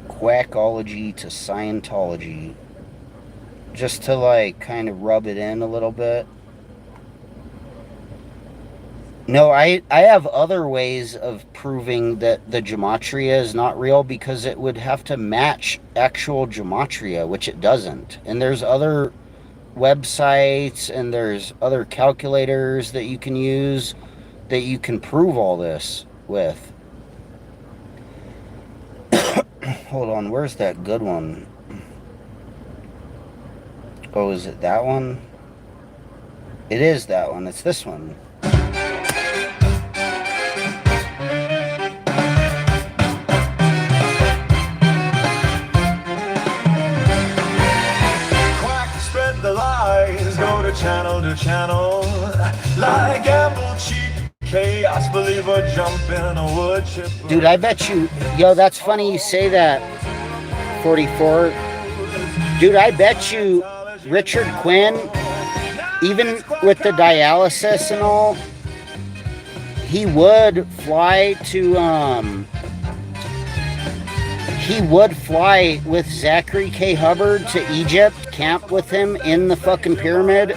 A: Quackology to Scientology. Just to like kind of rub it in a little bit. No, I have other ways of proving that the gematria is not real, because it would have to match actual gematria, which it doesn't. And there's other websites and there's other calculators that you can use that you can prove all this with. Hold on, where's that good one? Oh, is it that one? It is that one. It's this one.
E: Channel to channel, like gamble, cheat, chaos, believer, jump in a wood chip.
A: Dude, I bet you, yo, that's funny you say that, 44. Dude, I bet you Richard Quinn, even with the dialysis and all, he would fly with Zachary K. Hubbard to Egypt, camp with him in the fucking pyramid,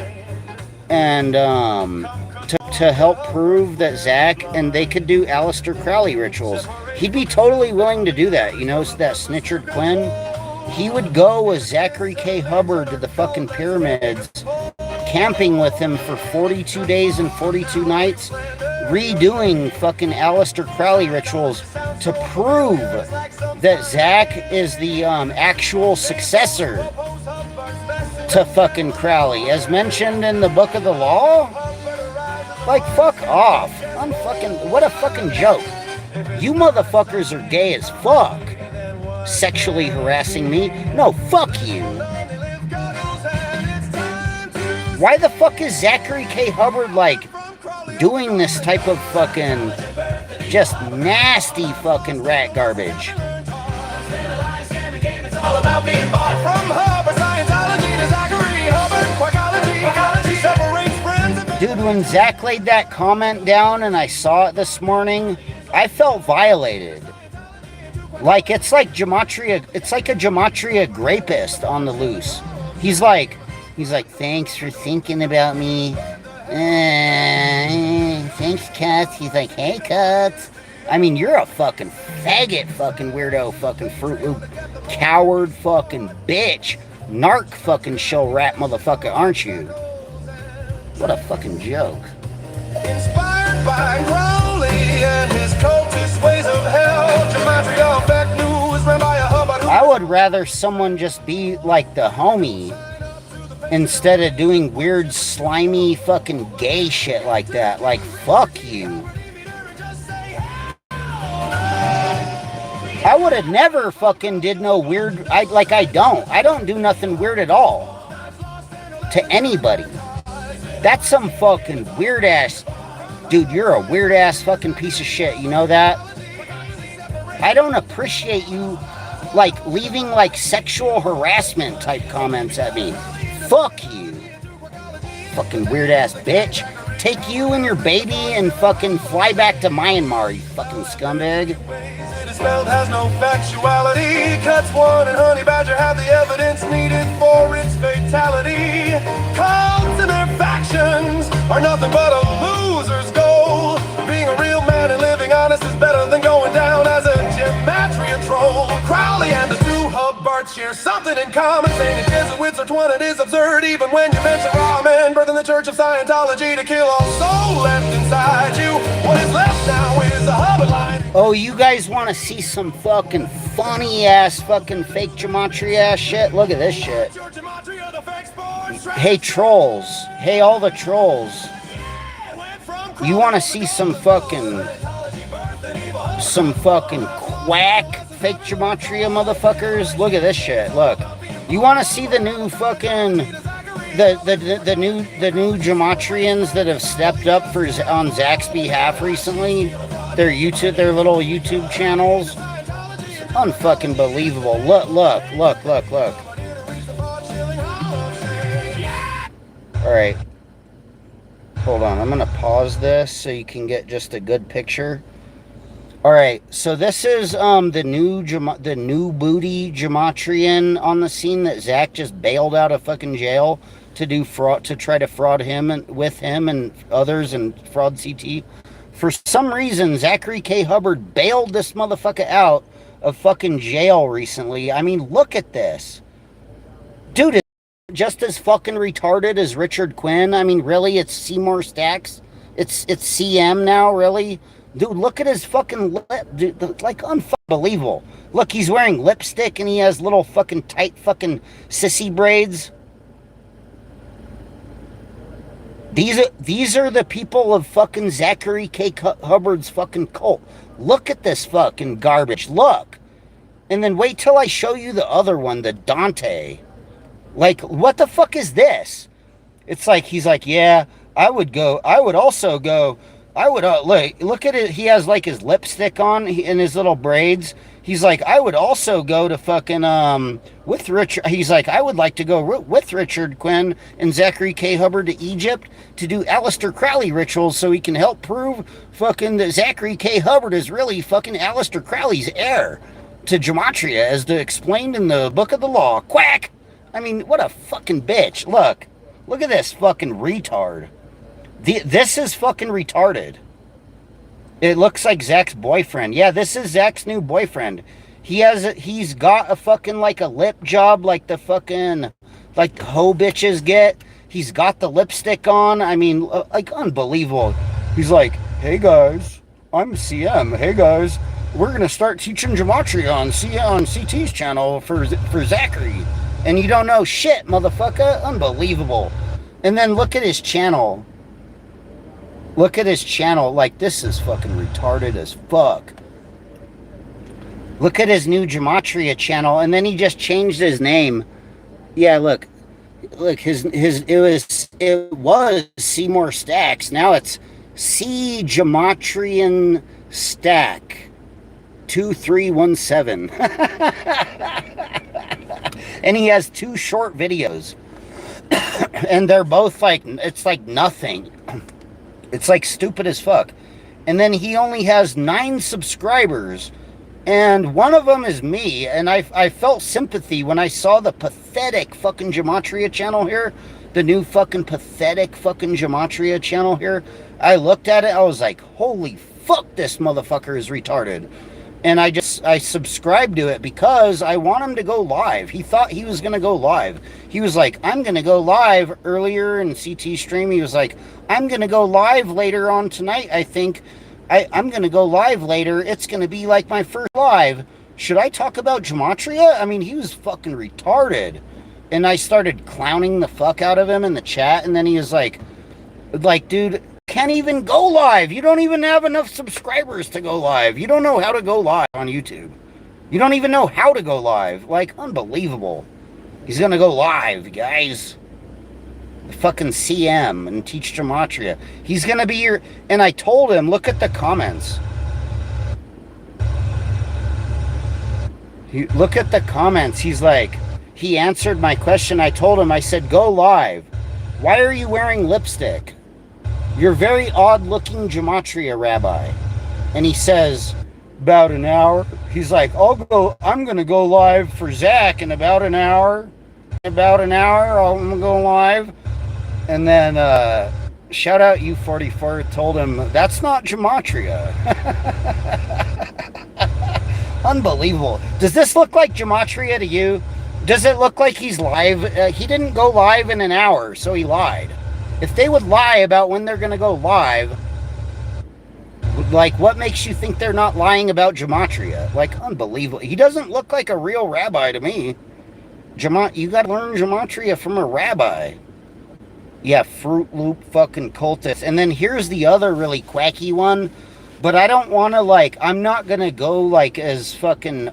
A: and to help prove that Zach, and they could do Aleister Crowley rituals. He'd be totally willing to do that, you know, that Snitchard Quinn. He would go with Zachary K. Hubbard to the fucking pyramids, camping with him for 42 days and 42 nights, redoing fucking Aleister Crowley rituals to prove that Zach is the actual successor to fucking Crowley, as mentioned in the Book of the Law. Like, fuck off. What a fucking joke. You motherfuckers are gay as fuck. Sexually harassing me? No, fuck you. Why the fuck is Zachary K. Hubbard, like, doing this type of fucking just nasty fucking rat garbage?
E: All about being bought from Hubbard, Scientology to Zachary Hubbard, Quackology separates friends.
A: Dude, when Zach laid that comment down and I saw it this morning, I felt violated. Like, it's like gematria, it's like a gematria grapist on the loose. He's like, thanks for thinking about me. Thanks, Cut. He's like, hey, Cut. I mean, you're a fucking faggot, fucking weirdo, fucking Fruit Loop, coward, fucking bitch, narc, fucking show rat motherfucker, aren't you? What a fucking joke.
E: Inspired by Crowley and his cultist ways of hell, Gematria fake news, ran by a Hubbard.
A: I would rather someone just be like the homie instead of doing weird, slimy, fucking gay shit like that. Like, fuck you. I would have never fucking did no weird. I don't do nothing weird at all to anybody. That's some fucking weird ass dude. You're a weird ass fucking piece of shit. You know that? I don't appreciate you like leaving like sexual harassment type comments at me. Fuck you, fucking weird ass bitch. Take you and your baby and fucking fly back to Myanmar, you fucking scumbag.
E: It is spelled has no factuality. Cuts one and honey badger have the evidence needed for its fatality. Cults and their factions are nothing but a loser's goal. Being a real man and living honest is better than going down as a Gematria troll. Crowley and the two Hubbards share something in common. Saying the Jesuits are twin, it is absurd even when you mention ramen. Birth in the Church of Scientology to kill all soul left inside you. What is left now is a Hubbard line.
A: Oh, you guys want to see some fucking funny ass fucking fake gematria ass shit? Look at this shit. Hey trolls. Hey all the trolls. You want to see some fucking quack fake gematria motherfuckers? Look at this shit. Look. You want to see the new fucking the new gematrians that have stepped up on Zach's behalf recently? Their little YouTube channels. It's unfucking believable. Look. Alright. Hold on, I'm gonna pause this so you can get just a good picture. Alright, so this is the new booty gematrian on the scene that Zach just bailed out of fucking jail to do fraud, to try to fraud him and with him and others and fraud CT. For some reason, Zachary K. Hubbard bailed this motherfucker out of fucking jail recently. I mean, look at this. Dude, it's just as fucking retarded as Richard Quinn. I mean, really? It's Seymour Stacks? It's CM now, really? Dude, look at his fucking lip. Dude, like, unbelievable. Look, he's wearing lipstick and he has little fucking tight fucking sissy braids. These are the people of fucking Zachary K. Hubbard's fucking cult. Look at this fucking garbage. Look. And then wait till I show you the other one, the Dante. Like, what the fuck is this? It's like, he's like, yeah, I would also go, look at it. He has like his lipstick on and his little braids. He's like, I would also go to fucking, with Richard. He's like, I would like to go with Richard Quinn and Zachary K. Hubbard to Egypt to do Aleister Crowley rituals so he can help prove fucking that Zachary K. Hubbard is really fucking Aleister Crowley's heir to Gematria as explained in the Book of the Law. Quack! I mean, what a fucking bitch. Look at this fucking retard. This is fucking retarded. It looks like Zach's boyfriend. Yeah, this is Zach's new boyfriend. He's got a fucking like a lip job like the fucking like hoe bitches get. He's got the lipstick on. I mean, like unbelievable. He's like, hey guys, I'm CM. Hey guys, we're gonna start teaching gematria on CT's channel for Zachary. And you don't know shit, motherfucker. Unbelievable. And then look at his channel. Look at his channel. Like, this is fucking retarded as fuck. Look at his new Gematria channel. And then he just changed his name. Yeah, look. Look, it was Seymour Stacks. Now it's C Gematrian Stack 2317. And he has 2 short videos. And they're both like, it's like nothing. It's like stupid as fuck. And then he only has 9 subscribers. And one of them is me. And I felt sympathy when I saw the pathetic fucking Gematria channel here. The new fucking pathetic fucking Gematria channel here. I looked at it. I was like, holy fuck, this motherfucker is retarded. And I subscribed to it because I want him to go live. He thought he was going to go live. He was like, I'm going to go live earlier in CT stream. He was like, I'm going to go live later on tonight. I think I'm going to go live later. It's going to be like my first live. Should I talk about Gematria? I mean, he was fucking retarded. And I started clowning the fuck out of him in the chat. And then he was like, dude, can't even go live. You don't even have enough subscribers to go live. You don't know how to go live on YouTube. You don't even know how to go live. Like, unbelievable. He's gonna go live, guys. The fucking CM and teach gematria. He's gonna be your... And I told him, look at the comments. Look at the comments. He's like, he answered my question. I told him, I said, go live. Why are you wearing lipstick? You're very odd-looking gematria rabbi. And he says, about an hour. He's like, I'm going to go live for Zach in about an hour. I'm going to go live. And then, shout out U44, told him, that's not gematria. Unbelievable. Does this look like gematria to you? Does it look like he's live? He didn't go live in an hour, so he lied. If they would lie about when they're going to go live, like, what makes you think they're not lying about gematria? Like, unbelievable. He doesn't look like a real rabbi to me. You got to learn gematria from a rabbi. Yeah, Fruit Loop fucking cultist. And then here's the other really quacky one. But I don't want to, like, I'm not going to go, like, as fucking...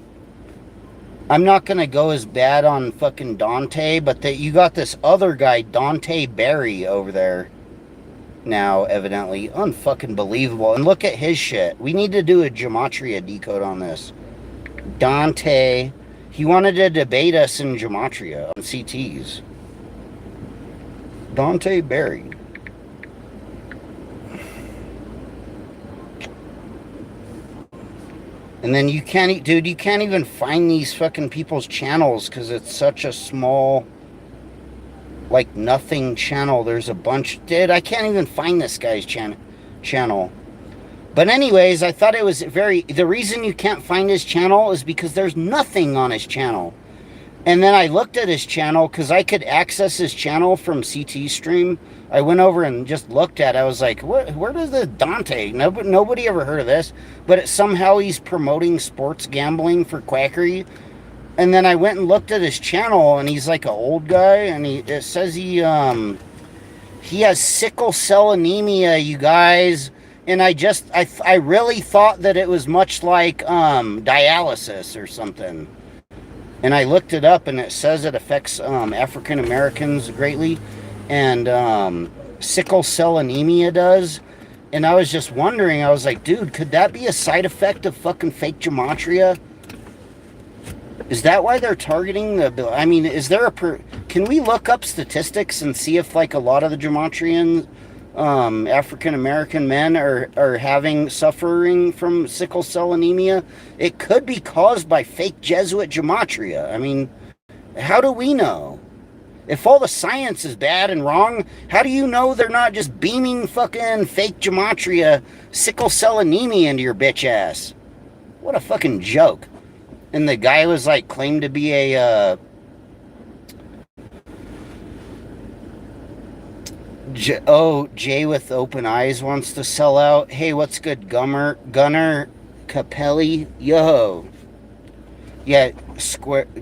A: I'm not going to go as bad on fucking Dante, but you got this other guy, Dante Barry, over there now, evidently. Unfucking believable. And look at his shit. We need to do a gematria decode on this. Dante, he wanted to debate us in gematria on CTs. Dante Barry. And then you can't even find these fucking people's channels because it's such a small, like, nothing channel. There's a bunch. Dude, I can't even find this guy's channel. But anyways, I thought it was the reason you can't find his channel is because there's nothing on his channel. And then I looked at his channel because I could access his channel from CT Stream. I went over and just looked at it. I was like, where does the Dante? Nobody ever heard of this. But somehow he's promoting sports gambling for quackery. And then I went and looked at his channel, and he's like an old guy. And it says he has sickle cell anemia, you guys. And I really thought that it was much like dialysis or something. And I looked it up, and it says it affects African Americans greatly. And sickle cell anemia does. And I was just wondering, I was like, dude, could that be a side effect of fucking fake gematria? Is that why they're targeting the... I mean, is there can we look up statistics and see if, like, a lot of the gematrian African-American men are suffering from sickle cell anemia? It could be caused by fake Jesuit gematria. I mean, how do we know? If all the science is bad and wrong, how do you know they're not just beaming fucking fake gematria, sickle cell anemia into your bitch ass? What a fucking joke. And the guy was like, claimed to be a, Jay with open eyes wants to sell out. Hey, what's good, Gunner Capelli? Yo. Yeah,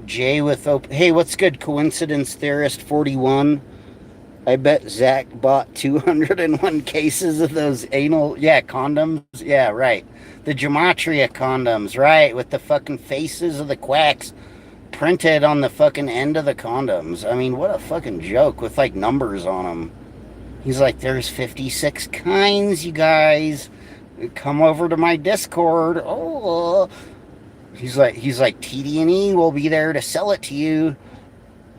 A: Jay with open... Hey, what's good, Coincidence Theorist 41? I bet Zach bought 201 cases of those anal... Yeah, condoms. Yeah, right. The gematria condoms, right, with the fucking faces of the quacks printed on the fucking end of the condoms. I mean, what a fucking joke with, like, numbers on them. He's like, there's 56 kinds, you guys. Come over to my Discord. Oh... He's like, TD&E will be there to sell it to you.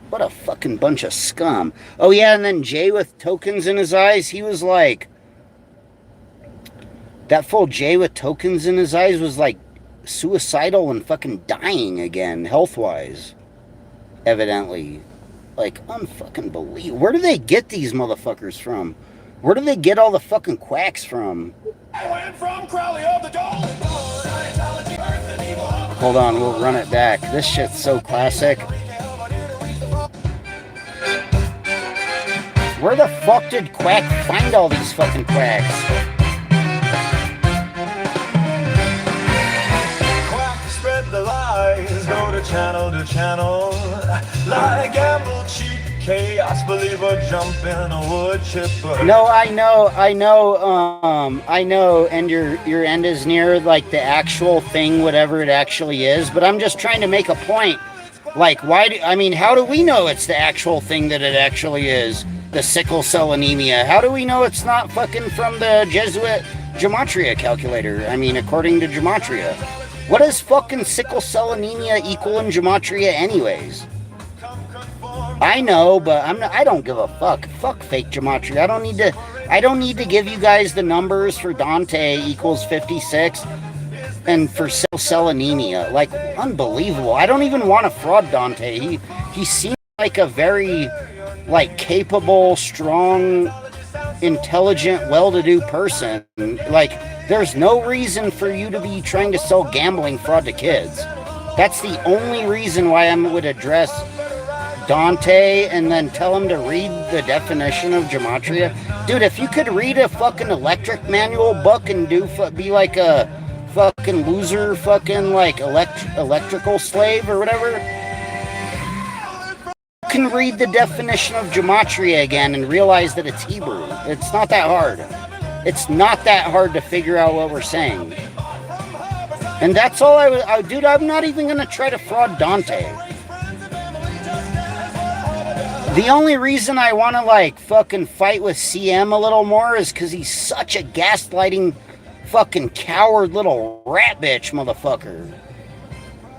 A: What a fucking bunch of scum. Oh, yeah, and then Jay with tokens in his eyes, he was like... That fool Jay with tokens in his eyes was, like, suicidal and fucking dying again, health-wise. Evidently. Like, unfucking believable. Where do they get these motherfuckers from? Where do they get all the fucking quacks from?
E: I went from Crowley of the Dole.
A: Hold on, we'll run it back. This shit's so classic. Where the fuck did Quack find all these fucking quacks?
E: Quack spread the lies, go to channel, lie, gamble, cheat, Chaos believer, jump in a wood chipper.
A: No, I know, and your end is near like the actual thing, whatever it actually is. But I'm just trying to make a point. Like, how do we know it's the actual thing that it actually is? The sickle cell anemia. How do we know it's not fucking from the Jesuit Gematria calculator? I mean, according to Gematria. What does fucking sickle cell anemia equal in Gematria anyways? I know, but I don't give a fuck. Fuck fake Gematria. I don't need to give you guys the numbers for Dante equals 56 and for sickle cell anemia. Like, unbelievable. I don't even want to fraud Dante. He seems like a very like capable, strong, intelligent, well-to-do person. Like, there's no reason for you to be trying to sell gambling fraud to kids. That's the only reason why I would address Dante and then tell him to read the definition of Gematria. Dude, if you could read a fucking electric manual book and be like a fucking loser fucking like electrical slave or whatever, you can read the definition of Gematria again and realize that it's Hebrew. It's not that hard. It's not that hard to figure out what we're saying. And that's all dude, I'm not even going to try to fraud Dante. The only reason I want to like fucking fight with CM a little more is because he's such a gaslighting fucking coward little rat bitch motherfucker.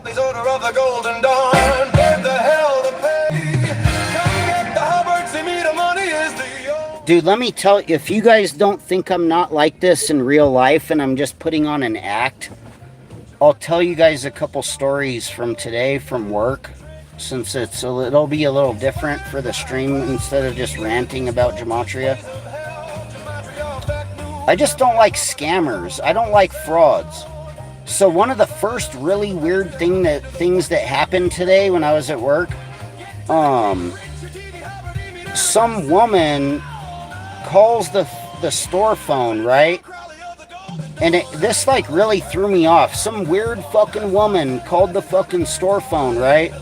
E: He's owner of the Golden Dawn, bid the hell to pay. Come get the Hubbard, see me, the money is the old.
A: Dude, let me tell you, if you guys don't think I'm not like this in real life and I'm just putting on an act, I'll tell you guys a couple stories from today from work, since it'll be a little different for the stream instead of just ranting about Gematria. I just don't like scammers. I don't like frauds. So one of the first really weird things that happened today when I was at work, some woman calls the store phone, right? And this like really threw me off. Some weird fucking woman called the fucking store phone, right?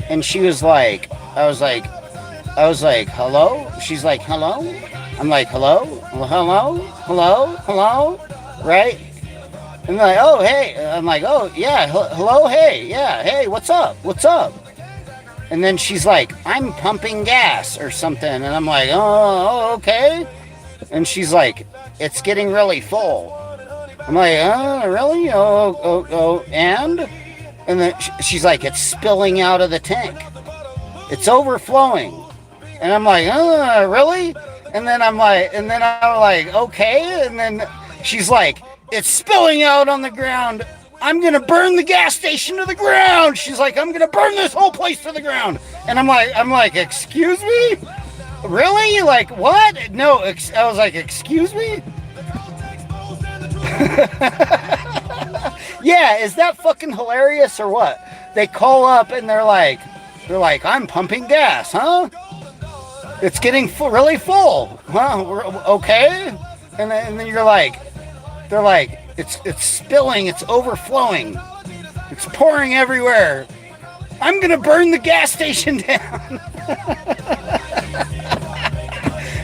A: And she was like, I was like, hello? She's like, hello? I'm like, hello? Hello? Right? And they're like, oh, hey. I'm like, oh, yeah, hello, hey, yeah, hey, what's up? And then she's like, I'm pumping gas or something. And I'm like, oh, okay. And she's like, it's getting really full. I'm like, oh, really? Oh, and? And then she's like, it's spilling out of the tank. It's overflowing. And I'm like, oh, really? And then I'm like, okay. And then she's like, it's spilling out on the ground. I'm going to burn the gas station to the ground. She's like, I'm going to burn this whole place to the ground. And I'm like, excuse me? Really? Like, what? No, I was like, excuse me? Yeah, is that fucking hilarious or what? They call up and they're like, I'm pumping gas, huh? It's getting really full. Huh? Okay. And then you're like, they're like, it's spilling, it's overflowing. It's pouring everywhere. I'm gonna burn the gas station down.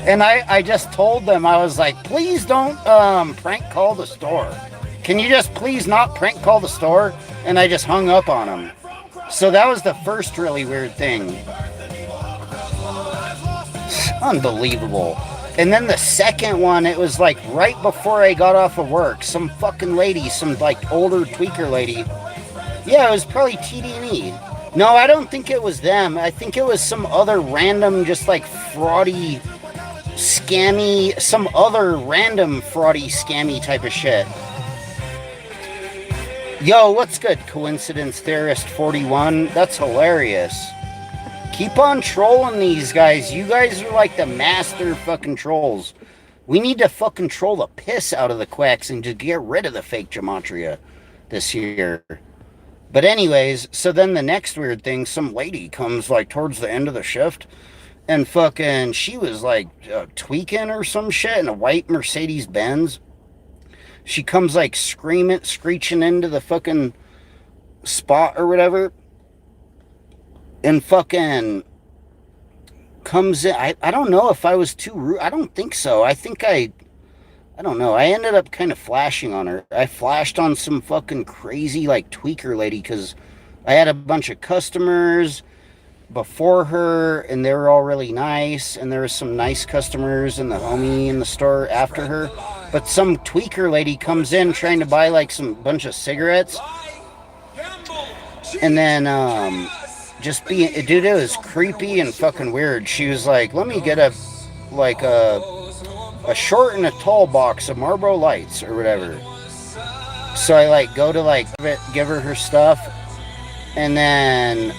A: And I just told them, I was like, please don't prank call the store. Can you just please not prank call the store? And I just hung up on them. So that was the first really weird thing. Unbelievable. And then the second one, it was like right before I got off of work. Some fucking lady, some like older tweaker lady. Yeah, it was probably TD&E. No, I don't think it was them. I think it was some other random, just like fraudy, scammy, some other random fraudy, scammy type of shit. Yo, what's good, Coincidence Theorist 41? That's hilarious. Keep on trolling these guys. You guys are like the master fucking trolls. We need to fucking troll the piss out of the quacks and just get rid of the fake Gematria this year. But anyways, so then the next weird thing, some lady comes like towards the end of the shift and fucking, she was like tweaking or some shit in a white Mercedes Benz. She comes like screeching into the fucking spot or whatever. And fucking comes in. I don't know if I was too rude. I don't think so. I don't know. I ended up kind of flashing on her. I flashed on some fucking crazy like tweaker lady because I had a bunch of customers before her and they were all really nice, and there were some nice customers and the homie in the store after her. But some tweaker lady comes in trying to buy like some bunch of cigarettes. And then just being, dude, it was creepy and fucking weird. She was like, let me get a short and a tall box of Marlboro Lights or whatever. So I like go to like give her stuff, and then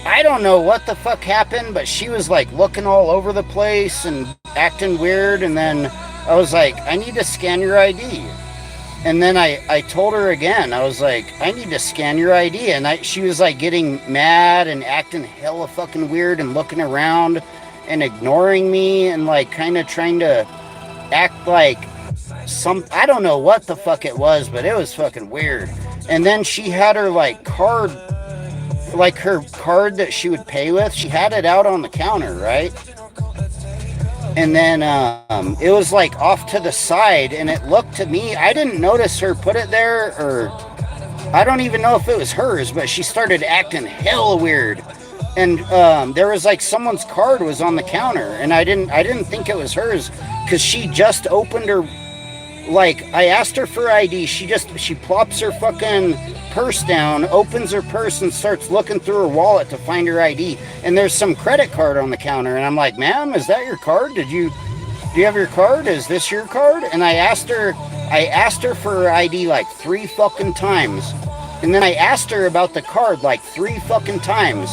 A: I don't know what the fuck happened, but she was like looking all over the place and acting weird. And then I was like, I need to scan your ID. And then I told her again, I was like, I need to scan your ID. And she was like getting mad and acting hella fucking weird and looking around and ignoring me and like kind of trying to act like I don't know what the fuck it was, but it was fucking weird. And then she had her like card, like her card that she would pay with, she had it out on the counter, right? And then it was like off to the side, and it looked to me, I didn't notice her put it there, or I don't even know if it was hers, but she started acting hella weird. And there was like someone's card was on the counter, and I didn't think it was hers because she just opened her, like I asked her for ID, she plops her fucking purse down, opens her purse and starts looking through her wallet to find her ID, and there's some credit card on the counter, and I'm like, ma'am, is that your card? Do you have your card? Is this your card? And I asked her for her ID like 3 fucking times, and then I asked her about the card like 3 fucking times,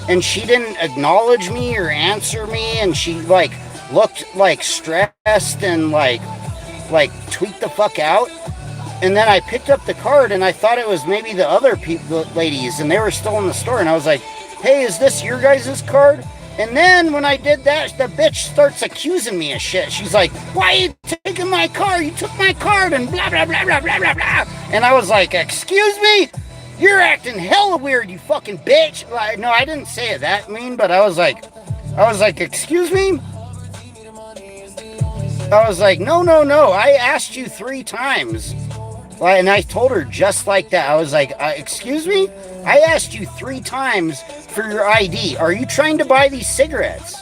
A: and she didn't acknowledge me or answer me, and she like looked like stressed and like tweaked the fuck out. And then I picked up the card, and I thought it was maybe the other ladies, and they were still in the store, and I was like, hey, is this your guys' card? And then when I did that, the bitch starts accusing me of shit. She's like, why are you taking my car? You took my card, and blah, blah, blah, blah, blah, blah, blah. And I was like, excuse me? You're acting hella weird, you fucking bitch. Like, no, I didn't say it that mean, but I was like, excuse me? I was like, no, I asked you 3 times. And I told her just like that. I was like, excuse me? I asked you 3 times for your ID. Are you trying to buy these cigarettes?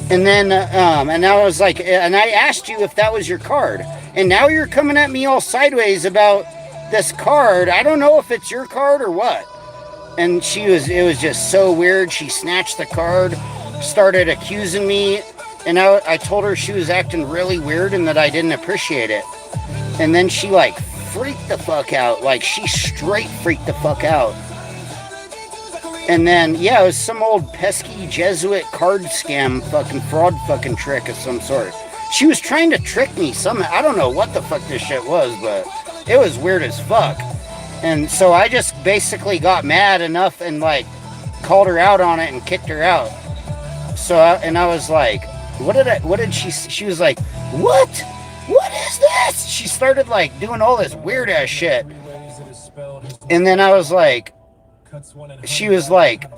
A: And then, and I was like, and I asked you if that was your card. And now you're coming at me all sideways about this card. I don't know if it's your card or what. And it was just so weird. She snatched the card, started accusing me. And I told her she was acting really weird and that I didn't appreciate it. And then she like freaked the fuck out. Like she straight freaked the fuck out. And then, yeah, it was some old pesky Jesuit card scam fucking fraud fucking trick of some sort. She was trying to trick me somehow. I don't know what the fuck this shit was, but it was weird as fuck. And so I just basically got mad enough and like called her out on it and kicked her out. So, I was like, she was like, what is this? She started like doing all this weird ass shit. And then I was like, she's like,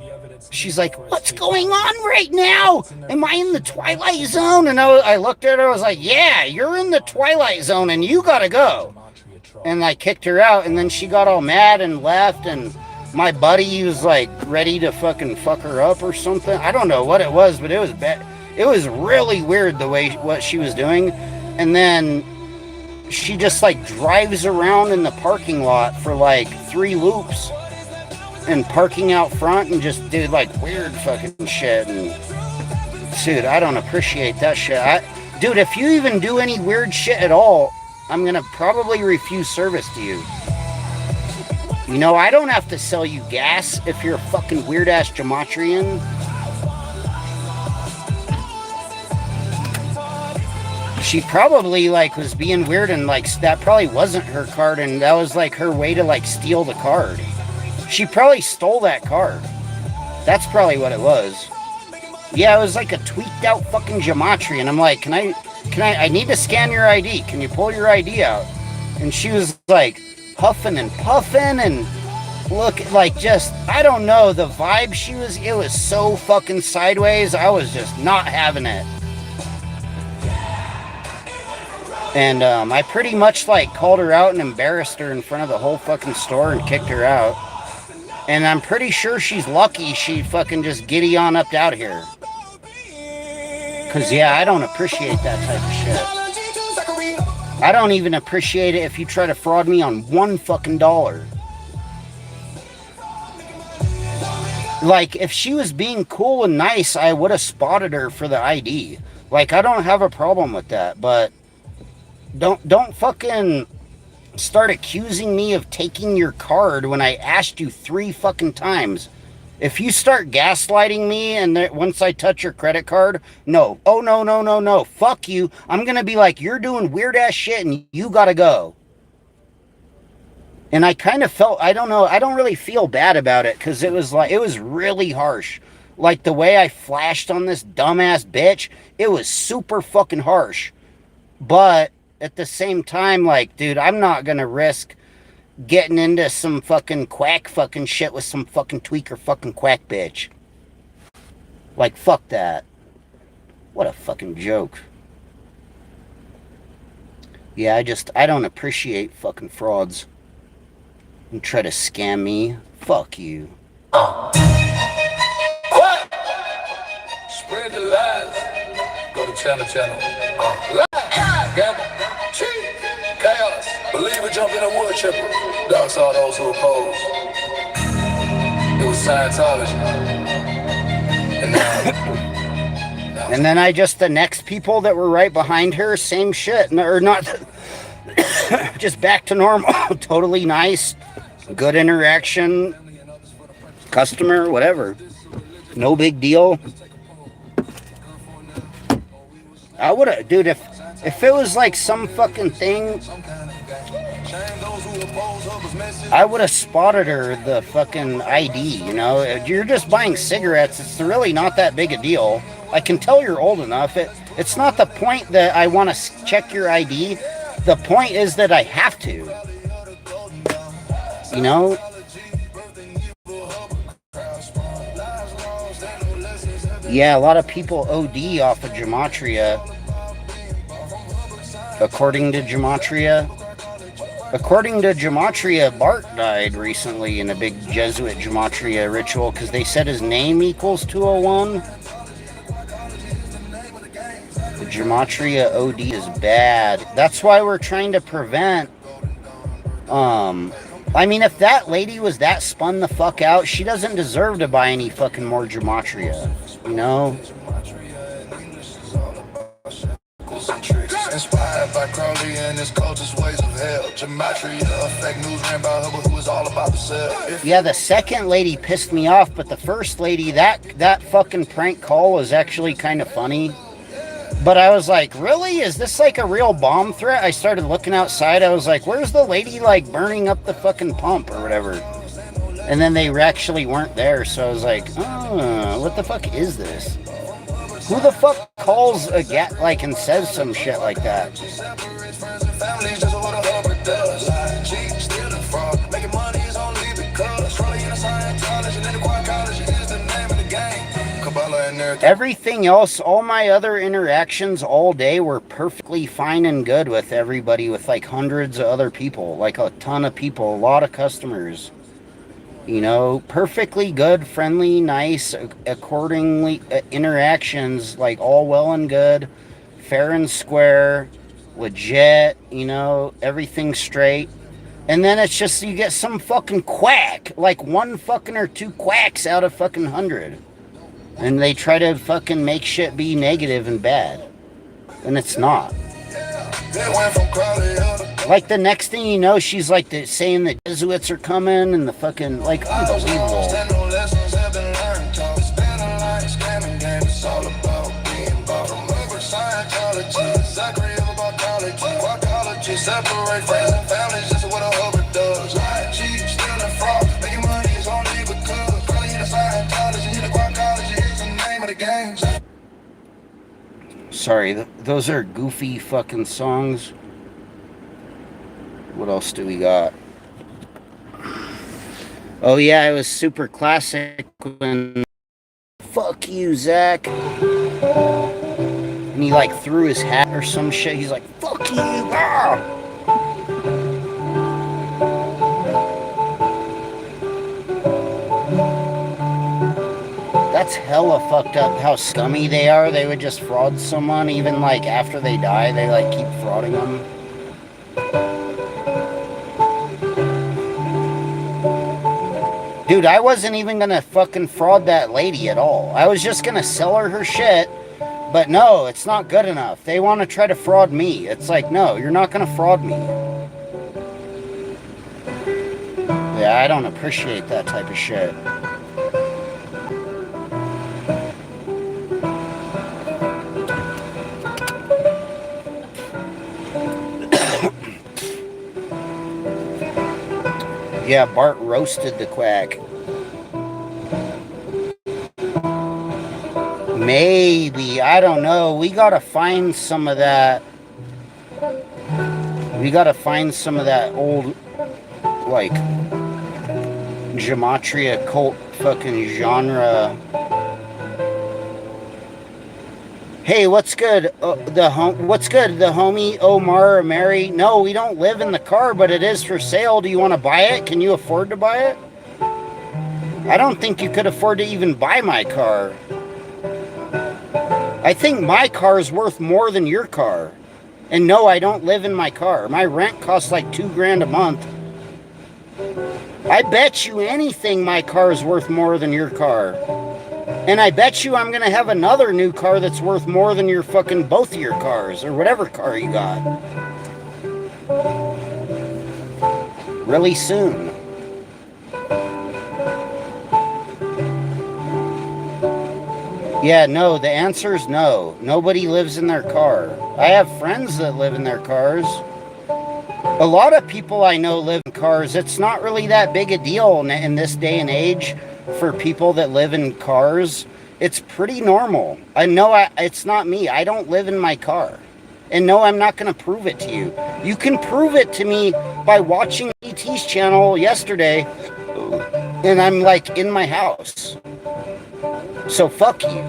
A: what's going on right now? Am I in the Twilight Zone? And I looked at her, I was like, yeah, you're in the Twilight Zone and you gotta go. And I kicked her out, and then she got all mad and left, and my buddy was like ready to fucking fuck her up or something. I don't know what it was, but it was bad. It was really weird the way what she was doing. And then she just like drives around in the parking lot for like 3 loops and parking out front and just did like weird fucking shit. And dude, I don't appreciate that shit. Dude, if you even do any weird shit at all, I'm gonna probably refuse service to you. You know, I don't have to sell you gas if you're a fucking weird ass Gematrian. She probably like was being weird, and like that probably wasn't her card, and that was like her way to like steal the card. She probably stole that card. That's probably what it was. Yeah, it was like a tweaked out fucking Gematria, and I'm like, I need to scan your ID. Can you pull your ID out? And she was like huffing and puffing, and look like just, I don't know, the vibe she was, it was so fucking sideways. I was just not having it. And I pretty much like called her out and embarrassed her in front of the whole fucking store and kicked her out. And I'm pretty sure she's lucky she fucking just giddy on up out of here. Cause yeah, I don't appreciate that type of shit. I don't even appreciate it if you try to fraud me on $1 fucking dollar. Like, if she was being cool and nice, I would have spotted her for the ID. Like, I don't have a problem with that, but don't fucking start accusing me of taking your card when I asked you 3 fucking times. If you start gaslighting me and once I touch your credit card, no. Oh, no. Fuck you. I'm going to be like, you're doing weird ass shit and you got to go. And I kind of felt, I don't know, I don't really feel bad about it because it was like, it was really harsh. Like the way I flashed on this dumbass bitch, it was super fucking harsh. But at the same time, like, dude, I'm not going to risk getting into some fucking quack fucking shit with some fucking tweaker fucking quack bitch. Like, fuck that. What a fucking joke. Yeah, I don't appreciate fucking frauds. And try to scam me. Fuck you.
B: What? Spread the lies. Go to channel. Lies. Gamble. Cheat. Chaos. Believer jump in a wood chipper. Dogs saw those who oppose. It was Scientology. And now.
A: And then the next people that were right behind her, same shit. Or not. Just back to normal. Totally nice. Good interaction. Customer, whatever. No big deal. I would have, dude, if it was like some fucking thing, I would have spotted her the fucking ID, you know? You're just buying cigarettes. It's really not that big a deal. I can tell you're old enough. It's not the point that I want to check your ID. The point is that I have to. You know? Yeah, a lot of people OD off of Gematria. According to Gematria, Bart died recently in a big Jesuit Gematria ritual because they said his name equals 201. The Gematria OD is bad. That's why we're trying to prevent. I mean, if that lady was that spun the fuck out, she doesn't deserve to buy any fucking more Gematria. You know?
E: Inspired by Crowley and his cultist ways of hell. Gematria, fake news ran by her, but who was all about the sell.
A: Yeah, the second lady pissed me off, but the first lady, that fucking prank call was actually kind of funny. But I was like, really? Is this like a real bomb threat? I started looking outside. I was like, where's the lady like burning up the fucking pump or whatever? And then they actually weren't there. So I was like, oh, what the fuck is this? Who the fuck calls a like and says some shit like that? Everything else, all my other interactions all day were perfectly fine and good with everybody, with like hundreds of other people, like a ton of people, a lot of customers. You know, perfectly good, friendly, nice, accordingly interactions, like all well and good, fair and square, legit, you know, everything straight. And then it's just you get some fucking quack, like one fucking or two quacks out of fucking 100. And they try to fucking make shit be negative and bad. And it's not. Like the next thing you know, she's like saying the Jesuits are coming and the fucking, like, unbelievable.
E: Separate friends and families, this is what a hubber does. Cheap, stealing fraud, making money is only because. Calling in a Scientology, in a quackology is the name of the game.
A: Sorry, those are goofy fucking songs. What else do we got? Oh yeah, it was super classic when fuck you, Zach. And he like threw his hat or some shit. He's like, fuck you. Ah! That's hella fucked up how scummy they are. They would just fraud someone even like after they die. They like keep frauding them. Dude, I wasn't even gonna fucking fraud that lady at all. I was just gonna sell her shit, but no, it's not good enough. They want to try to fraud me. It's like, no, you're not gonna fraud me. Yeah, I don't appreciate that type of shit. Yeah, Bart roasted the quack. Maybe, I don't know. We gotta find some of that. We gotta find some of that old, like, Gematria cult fucking genre. Hey, what's good? What's good? The homie Omar or Mary? No, we don't live in the car, but it is for sale. Do you want to buy it? Can you afford to buy it? I don't think you could afford to even buy my car. I think my car is worth more than your car. And no, I don't live in my car. My rent costs like $2,000 a month. I bet you anything my car is worth more than your car. And I bet you I'm gonna have another new car that's worth more than your fucking both of your cars, or whatever car you got. Really soon. Yeah, no, the answer is no. Nobody lives in their car. I have friends that live in their cars. A lot of people I know live in cars. It's not really that big a deal in this day and age for people that live in cars. It's pretty normal. I know it's not me. I don't live in my car. And no, I'm not going to prove it to you. You can prove it to me by watching ET's channel yesterday, and I'm like in my house. So fuck you.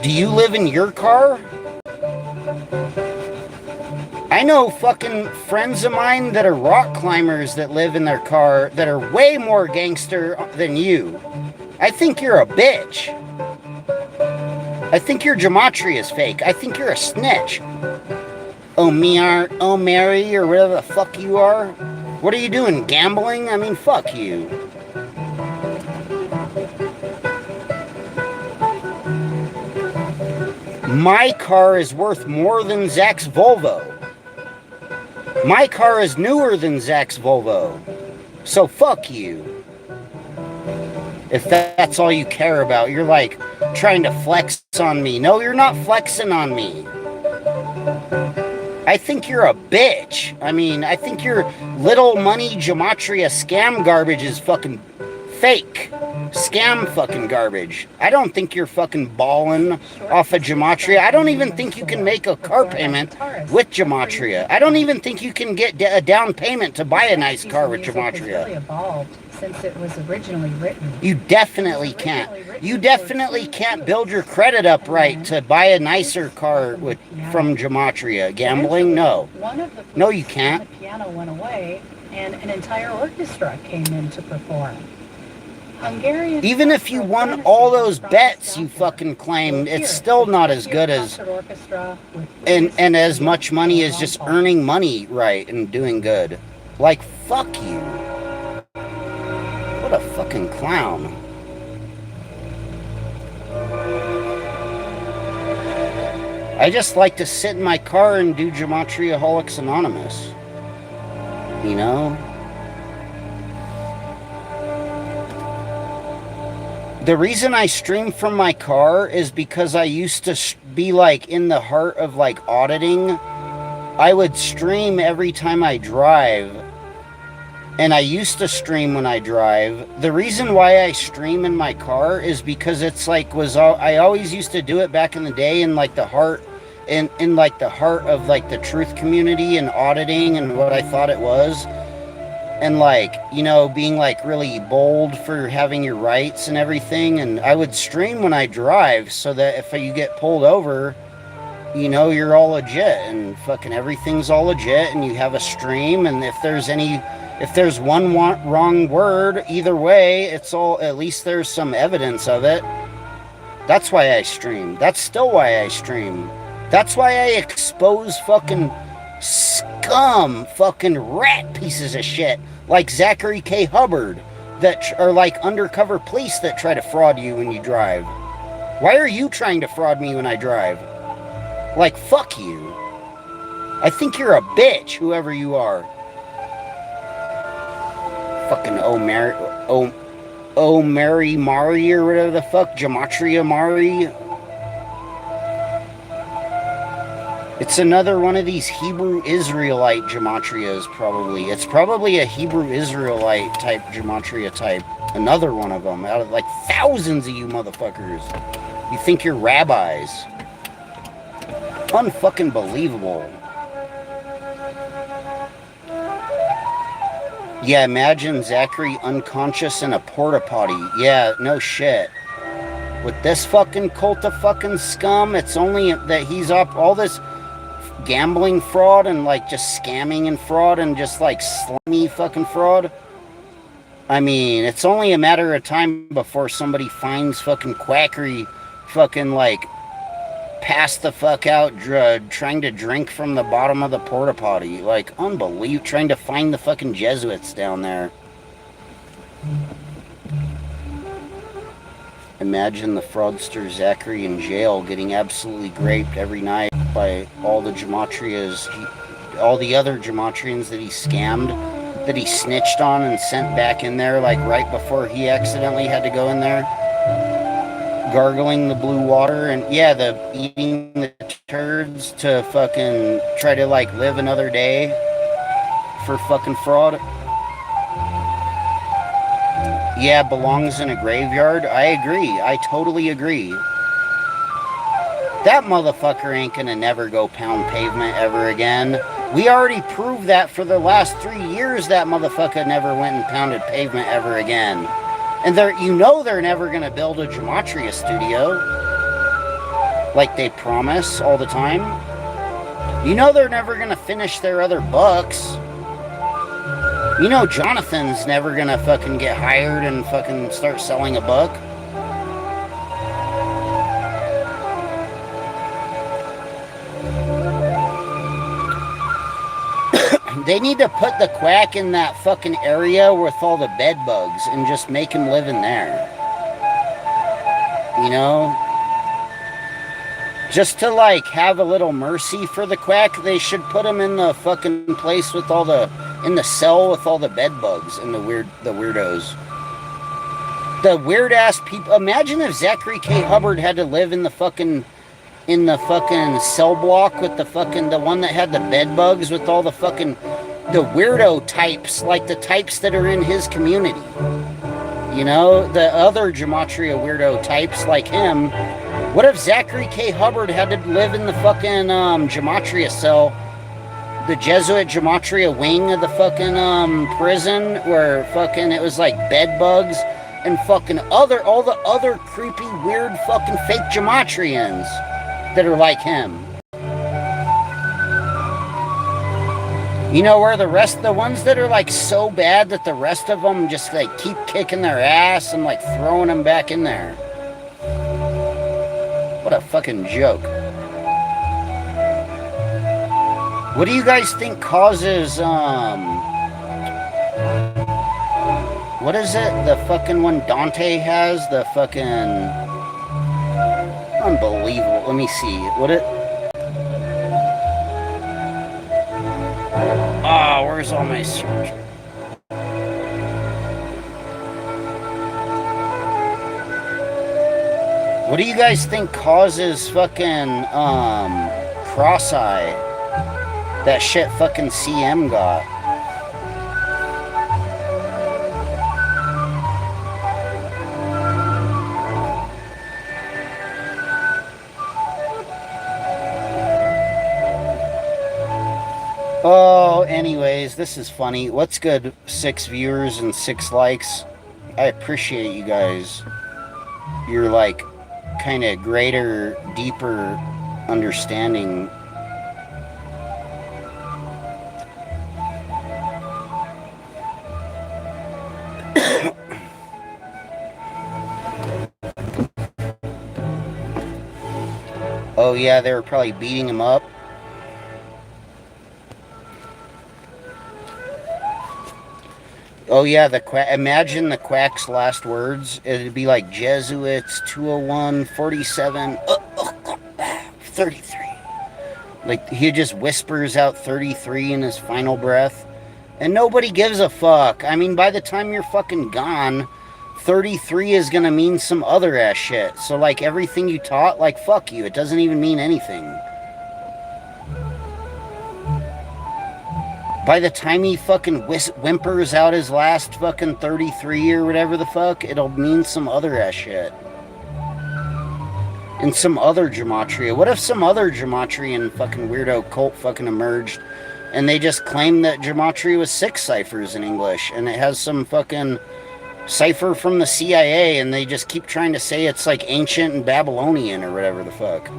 A: Do you live in your car? I know fucking friends of mine that are rock climbers that live in their car that are way more gangster than you. I think you're a bitch. I think your gematria is fake. I think you're a snitch. Oh, Mary, or whatever the fuck you are. What are you doing, gambling? I mean, fuck you. My car is worth more than Zach's Volvo. My car is newer than Zach's Volvo. So fuck you. If that's all you care about, you're like trying to flex on me. No, you're not flexing on me. I think you're a bitch. I mean, I think your little money gematria scam garbage is fucking fake. Scam fucking garbage. I don't think you're fucking balling off of gematria. I don't even think you can make a car payment with gematria. I don't even think you can get a down payment to buy a nice car with gematria.
C: Since it was originally written.
A: You definitely can't. You definitely can't build your credit up right to buy a nicer car from gematria. Gambling? No. No, you can't.
C: The piano went away and an entire orchestra came in to perform. Hungarian.
A: Even if you won all those bets you fucking claim, it's still not as good as and as much money as just earning money right and doing good. Like, fuck you. What a fucking clown. I just like to sit in my car and do Gematriaholics Anonymous. You know? The reason I stream from my car is because I used to be like in the heart of like auditing. I would stream every time I drive. And I used to stream when I drive. The reason why I stream in my car is because it's like I always used to do it back in the day in like the heart like the heart of like the truth community and auditing and what I thought it was. and like, you know, being like really bold for having your rights and everything. And I would stream when I drive so that if you get pulled over, you know, you're all legit and fucking everything's all legit, and you have a stream, and if there's one wrong word either way, it's all, at least there's some evidence of it. That's why I stream. That's still why I stream. That's why I expose fucking scum, fucking rat pieces of shit like Zachary K. Hubbard that are like undercover police that try to fraud you when you drive. Why are you trying to fraud me when I drive? Like, fuck you. I think you're a bitch, whoever you are. Fucking Mary Mari or whatever the fuck, Gematria Mari. It's another one of these Hebrew Israelite Gematrias, probably. It's probably a Hebrew Israelite type Gematria type. Another one of them out of like thousands of you motherfuckers. You think you're rabbis. Unfucking believable. Yeah, imagine Zachary unconscious in a porta potty. Yeah, no shit. With this fucking cult of fucking scum, it's only that he's up all this gambling fraud and like just scamming and fraud and just like slimy fucking fraud. I mean, it's only a matter of time before somebody finds fucking quackery fucking like pass the fuck out trying to drink from the bottom of the porta potty. Like, unbelievable. Trying to find the fucking Jesuits down there. Imagine the fraudster Zachary in jail getting absolutely raped every night by all the Gematrias, all the other Gematrians that he scammed, that he snitched on and sent back in there, like right before he accidentally had to go in there. Gargling the blue water and yeah, the eating the turds to fucking try to like live another day for fucking fraud. Yeah, belongs in a graveyard. I agree. I totally agree. That motherfucker ain't gonna never go pound pavement ever again. We already proved that for the last 3 years that motherfucker never went and pounded pavement ever again. And you know they're never going to build a Gematria studio like they promise all the time. You know they're never going to finish their other books. You know Jonathan's never going to fucking get hired and fucking start selling a book. They need to put the quack in that fucking area with all the bed bugs and just make him live in there. You know? Just to like have a little mercy for the quack, they should put him in the fucking place with all the, in the cell with all the bed bugs and the weirdos. The weird ass people. Imagine if Zachary K. Hubbard had to live in the fucking cell block with the one that had the bed bugs with all the the weirdo types, like the types that are in his community. You know, the other Gematria weirdo types like him. What if Zachary K. Hubbard had to live in the fucking Gematria cell, the Jesuit Gematria wing of the fucking prison, where fucking it was like bed bugs and fucking all the other creepy, weird fucking fake Gematrians that are like him. You know, where the rest, the ones that are like so bad that the rest of them just like keep kicking their ass and like throwing them back in there. What a fucking joke. What do you guys think causes, what is it? The fucking one Dante has? The fucking, unbelievable. Let me see. Where's all my search? What do you guys think causes fucking cross-eye? That shit fucking CM got. Oh, anyways, this is funny. What's good? 6 viewers and 6 likes. I appreciate you guys. You're like kind of greater, deeper understanding. Oh yeah, they were probably beating him up. Oh yeah, imagine the quack's last words. It'd be like Jesuits 201 47 33. Like he just whispers out 33 in his final breath. And nobody gives a fuck. I mean, by the time you're fucking gone, 33 is gonna mean some other ass shit. So like everything you taught, like fuck you. It doesn't even mean anything. By the time he fucking whimpers out his last fucking 33 or whatever the fuck, it'll mean some other ass shit. And some other gematria. What if some other gematrian fucking weirdo cult fucking emerged and they just claimed that gematria was 6 ciphers in English and it has some fucking cipher from the CIA and they just keep trying to say it's like ancient and Babylonian or whatever the fuck.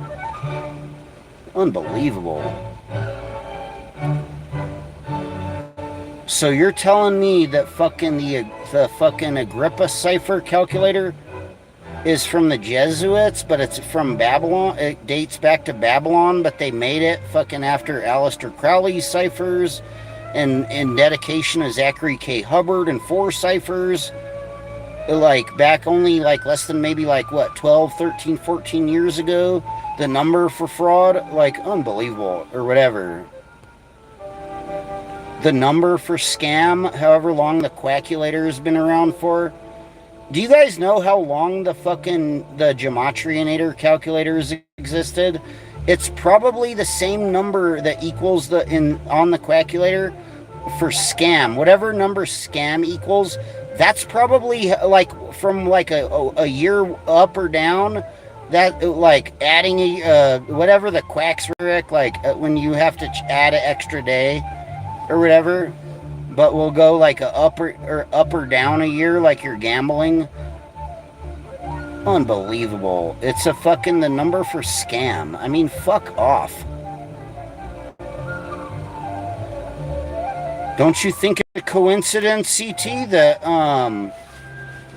A: Unbelievable. So you're telling me that fucking the fucking Agrippa cipher calculator is from the Jesuits, but it's from Babylon? It dates back to Babylon, but they made it fucking after Aleister Crowley's ciphers and in dedication of Zachary K. Hubbard and 4 ciphers. Like back only like less than maybe like what 12, 13, 14 years ago, the number for fraud, like unbelievable or whatever. The number for scam, however long the quackulator has been around for. Do you guys know how long the Gematrianator calculators existed? It's probably the same number that equals on the quackulator for scam. Whatever number scam equals, that's probably like from like a year up or down. That like adding whatever the quacks work, like when you have to add an extra day or whatever, but we'll go like up or down a year like you're gambling. Unbelievable. It's the number for scam. I mean, fuck off. Don't you think it's a coincidence, CT, that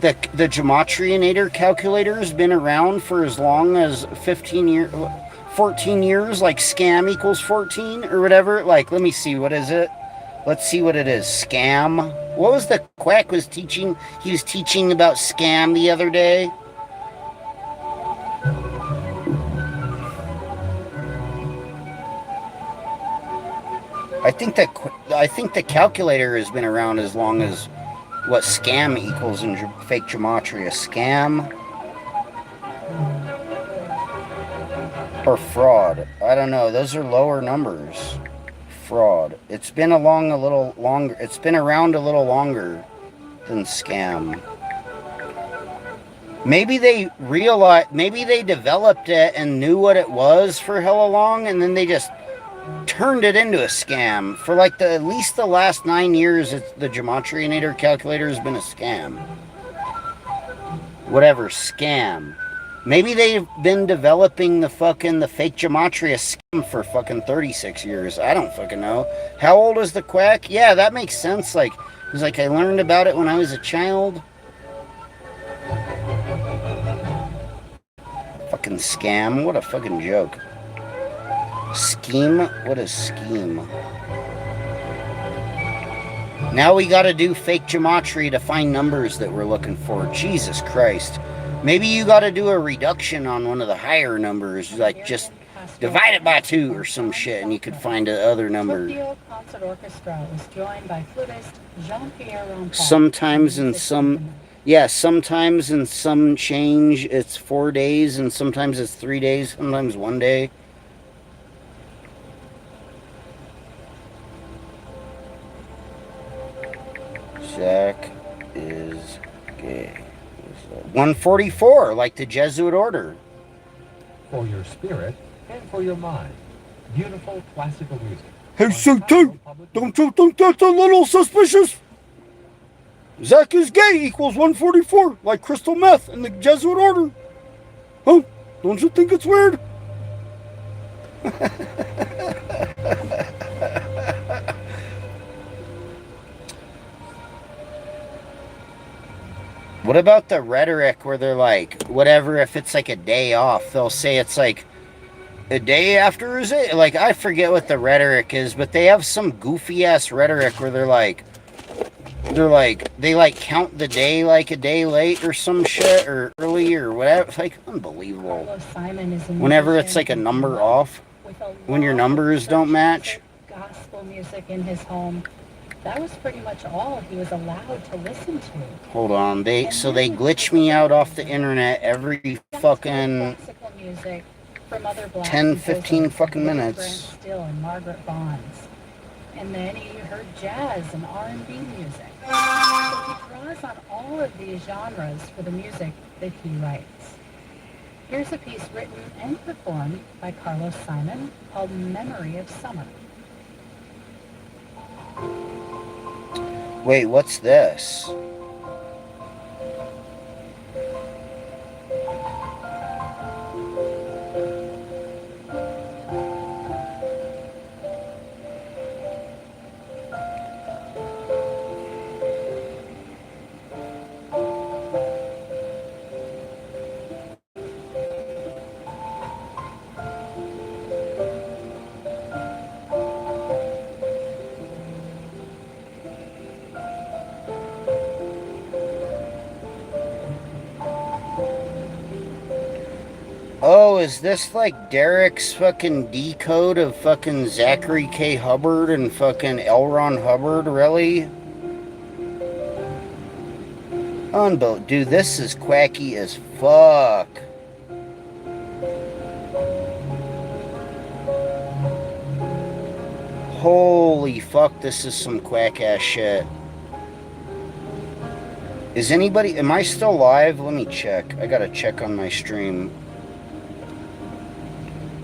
A: the Gematrianator calculator has been around for as long as 14 years, like scam equals 14 or whatever? Like, let me see, what is it? Let's see what it is. Scam. What was the quack was teaching? He was teaching about scam the other day. I think the calculator has been around as long as what scam equals in fake gematria. Scam or fraud. I don't know. Those are lower numbers. Fraud. It's been around a little longer than scam. Maybe they developed it and knew what it was for hella long, and then they just turned it into a scam. For like at least the last 9 years, the Gematrianator calculator has been a scam. Whatever, scam. Maybe they've been developing the fake gematria scam for fucking 36 years. I don't fucking know. How old is the quack? Yeah, that makes sense. Like, it was like I learned about it when I was a child. Fucking scam. What a fucking joke. Scheme? What is scheme? Now we gotta do fake gematria to find numbers that we're looking for. Jesus Christ. Maybe you gotta do a reduction on one of the higher numbers, like just divide it by 2 or some shit, and you could find another number.
C: Tokyo Concert Orchestra was joined by flutist Jean-Pierre Rampal.
A: Sometimes in some change it's 4 days, and sometimes it's 3 days, sometimes 1 day. Zach is gay. 144, like the Jesuit order.
F: For your spirit and for your mind. Beautiful classical music. Hey, CT, don't you think that's a little suspicious? Zach is gay equals 144, like crystal meth in the Jesuit order. Huh? Don't you think it's weird?
A: What about the rhetoric where they're like, whatever, if it's like a day off, they'll say it's like a day after, is it? Like, I forget what the rhetoric is, but they have some goofy ass rhetoric where they like count the day like a day late or some shit or early or whatever. It's like unbelievable. Whenever it's like a number off, when your numbers don't match.
C: Gospel music in his home. That was pretty much all he was allowed to listen to.
A: Hold on, they glitch me out off the internet every fucking 10-15 fucking minutes.
C: Still and Margaret Bonds. And then he heard jazz and R&B music. So he draws on all of these genres for the music that he writes. Here's a piece written and performed by Carlos Simon called Memory of Summer.
A: Wait, what's this? Oh, is this like Derek's fucking decode of fucking Zachary K. Hubbard and fucking L. Ron Hubbard, really? Dude, this is quacky as fuck. Holy fuck, this is some quack ass shit. Is anybody, am I still live? Let me check. I gotta check on my stream.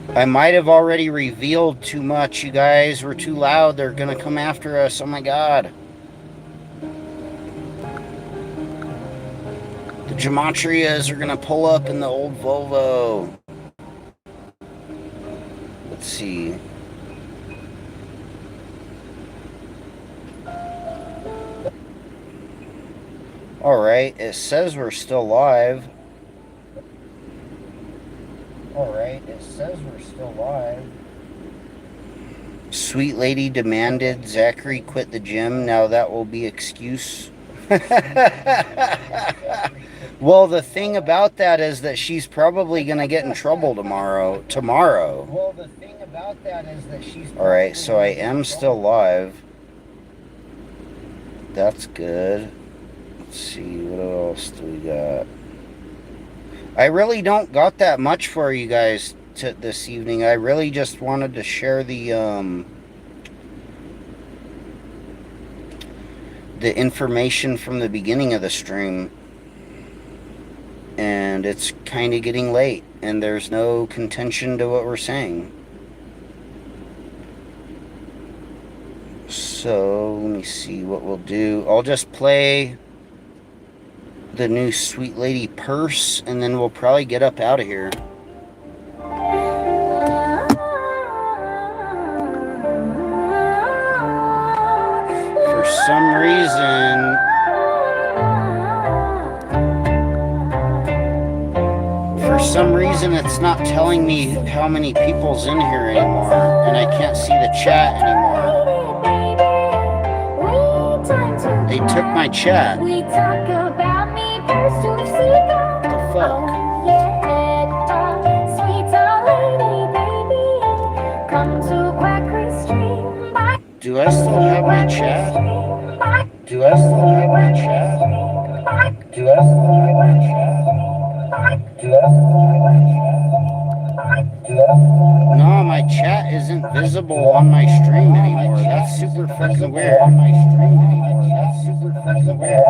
A: I might have already revealed too much, you guys. We're too loud. They're gonna come after us. Oh my god. The Gematrias are gonna pull up in the old Volvo. Let's see. Alright, it says we're still live. Alright, it says we're still live. Sweet lady demanded Zachary quit the gym. Now that will be excuse. Well, the thing about that is that she's probably going to get in trouble tomorrow. Well, the thing about that is that she's... Alright, so I am still live. That's good. Let's see, what else do we got? I really don't got that much for you guys this evening. I really just wanted to share the information from the beginning of the stream. And it's kind of getting late, and there's no contention to what we're saying. So, let me see what we'll do. I'll just play the new Sweet Lady Purse, and then we'll probably get up out of here. For some reason it's not telling me how many people's in here anymore, and I can't see the chat anymore. They took my chat. What the fuck? Do I still have my chat? Do I still have my chat? Do I still have my chat? Do I still have my chat? No, my chat isn't visible on my stream anymore. That's super fucking weird. That's super fucking weird.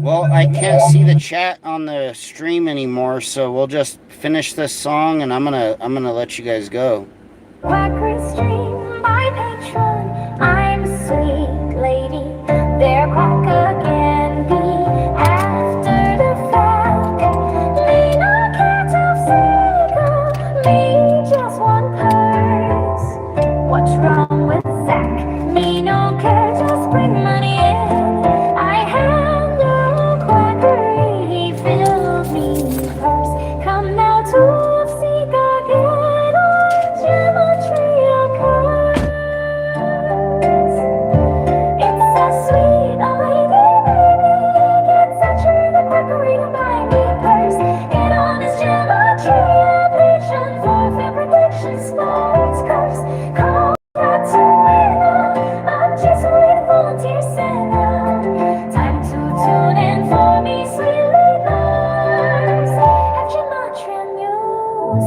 A: Well, I can't see the chat on the stream anymore, so we'll just finish this song, and I'm gonna let you guys go.
G: Quacker Stream, my patron, I'm a sweet lady. There quacker can be after the fact. Me no care to seek, me just one purse. What's wrong with Zach? Me no care, just bring money in. I handle quackery, he filled me purse. Come now to seek again on Gematriaholics. It's a sweet lady, baby, gets a tree the quackery to buy me purse. Get on his Gematriah patron for fair protection, sports curse. Call out to win a Jesuit volunteer sinner. Time to tune in for me, sweet leaders. Have Gematria news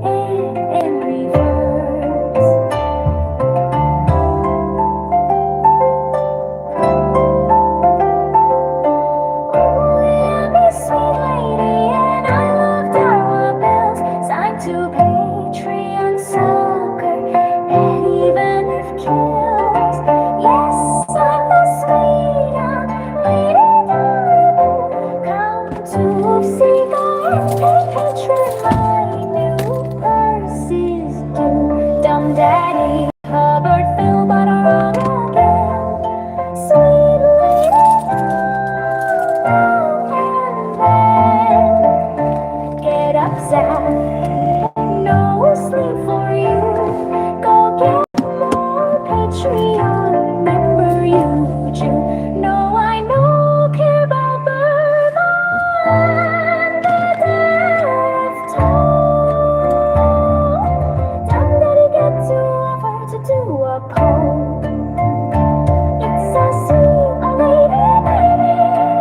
G: in reverse. Oh, yeah, me sweet lady, and I love dollar bills. Time to Patreon sucker, and even if kills. Yes, I'm the sweet lady darling. Come to see God, patron, my new purse is due. Dumb daddy, Hubbard, Phil, but wrong again. Sweet lady, and then get up, Zach. No sleep for you. Go get more Patreon. Remember you, Jew. No, I know care about Burma and the death toll. Time that he get to offer to do a poll. It's a sweet lady, baby,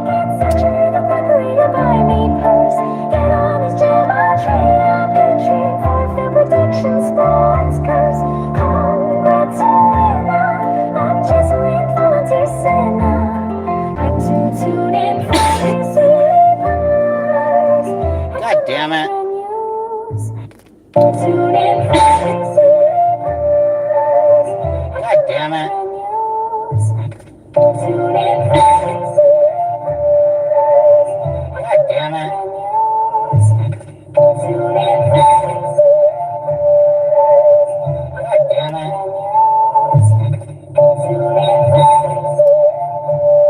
G: gets a tree the quackery to buy me purse. Get on his Gematria patron for fair protection, sports curse. Congrats to winner, a Jesuit volunteer sinner. Time to tune in for his sleepers.
A: God damn it.
G: Tune in for his sleepers.
A: God damn it.
G: Tune in for his sleepers.
A: God damn it.
G: Tune in for his
A: God damn it.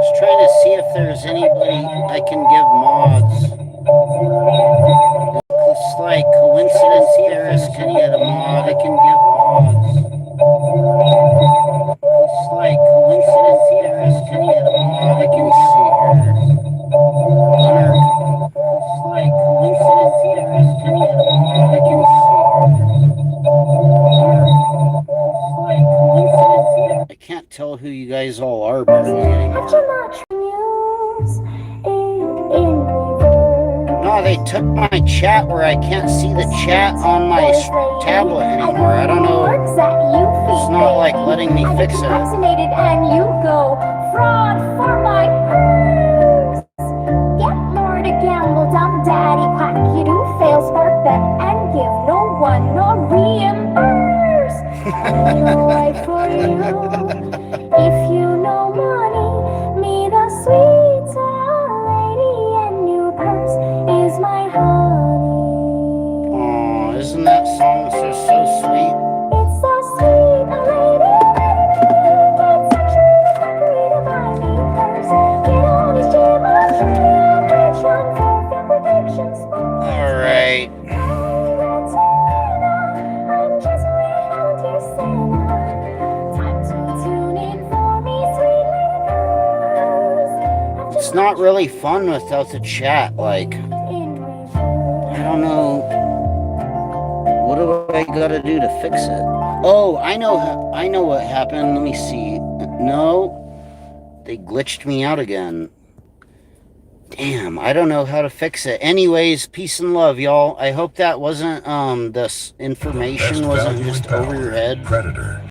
A: Just trying to see if there's anybody I can give mods. Looks like coincidence theorist can get a mod. I can give mods. Looks like coincidence theorist can get a mod. I can see here. Gunner. Looks like coincidence theorist can get a mod. I can see here. Gunner. Looks like coincidence theorist. I can't tell who you guys all are barely anymore.
G: Gematria news in reverse.
A: No, they took my chat where I can't see the chat on my tablet anymore. I don't know. It's not like letting me fix it.
G: Vaccinated and you go fraud for my purse. Get more to gamble, dumb daddy quack. You do fail, spark bet, and give no one no reimburse. I'll write for you if you know money. Me the sweet lady and new purse is my honey.
A: Oh, isn't that song so sweet?
G: It's so sweet, a lady, baby, gets a tree the quackery to buy me purse. Get on his Gematria patron for fair protection, sports.
A: All right.
G: Congrats, winner, I'm Jesuit volunteer sinner. Time to tune in for me, sweet leaders.
A: It's not really fun without the chat. Like, I don't know. What do I gotta do to fix it? Oh, I know what happened. Let me see. No, they glitched me out again. Damn, I don't know how to fix it. Anyways, peace and love, y'all. I hope that wasn't this information wasn't just over your head.
B: Predator.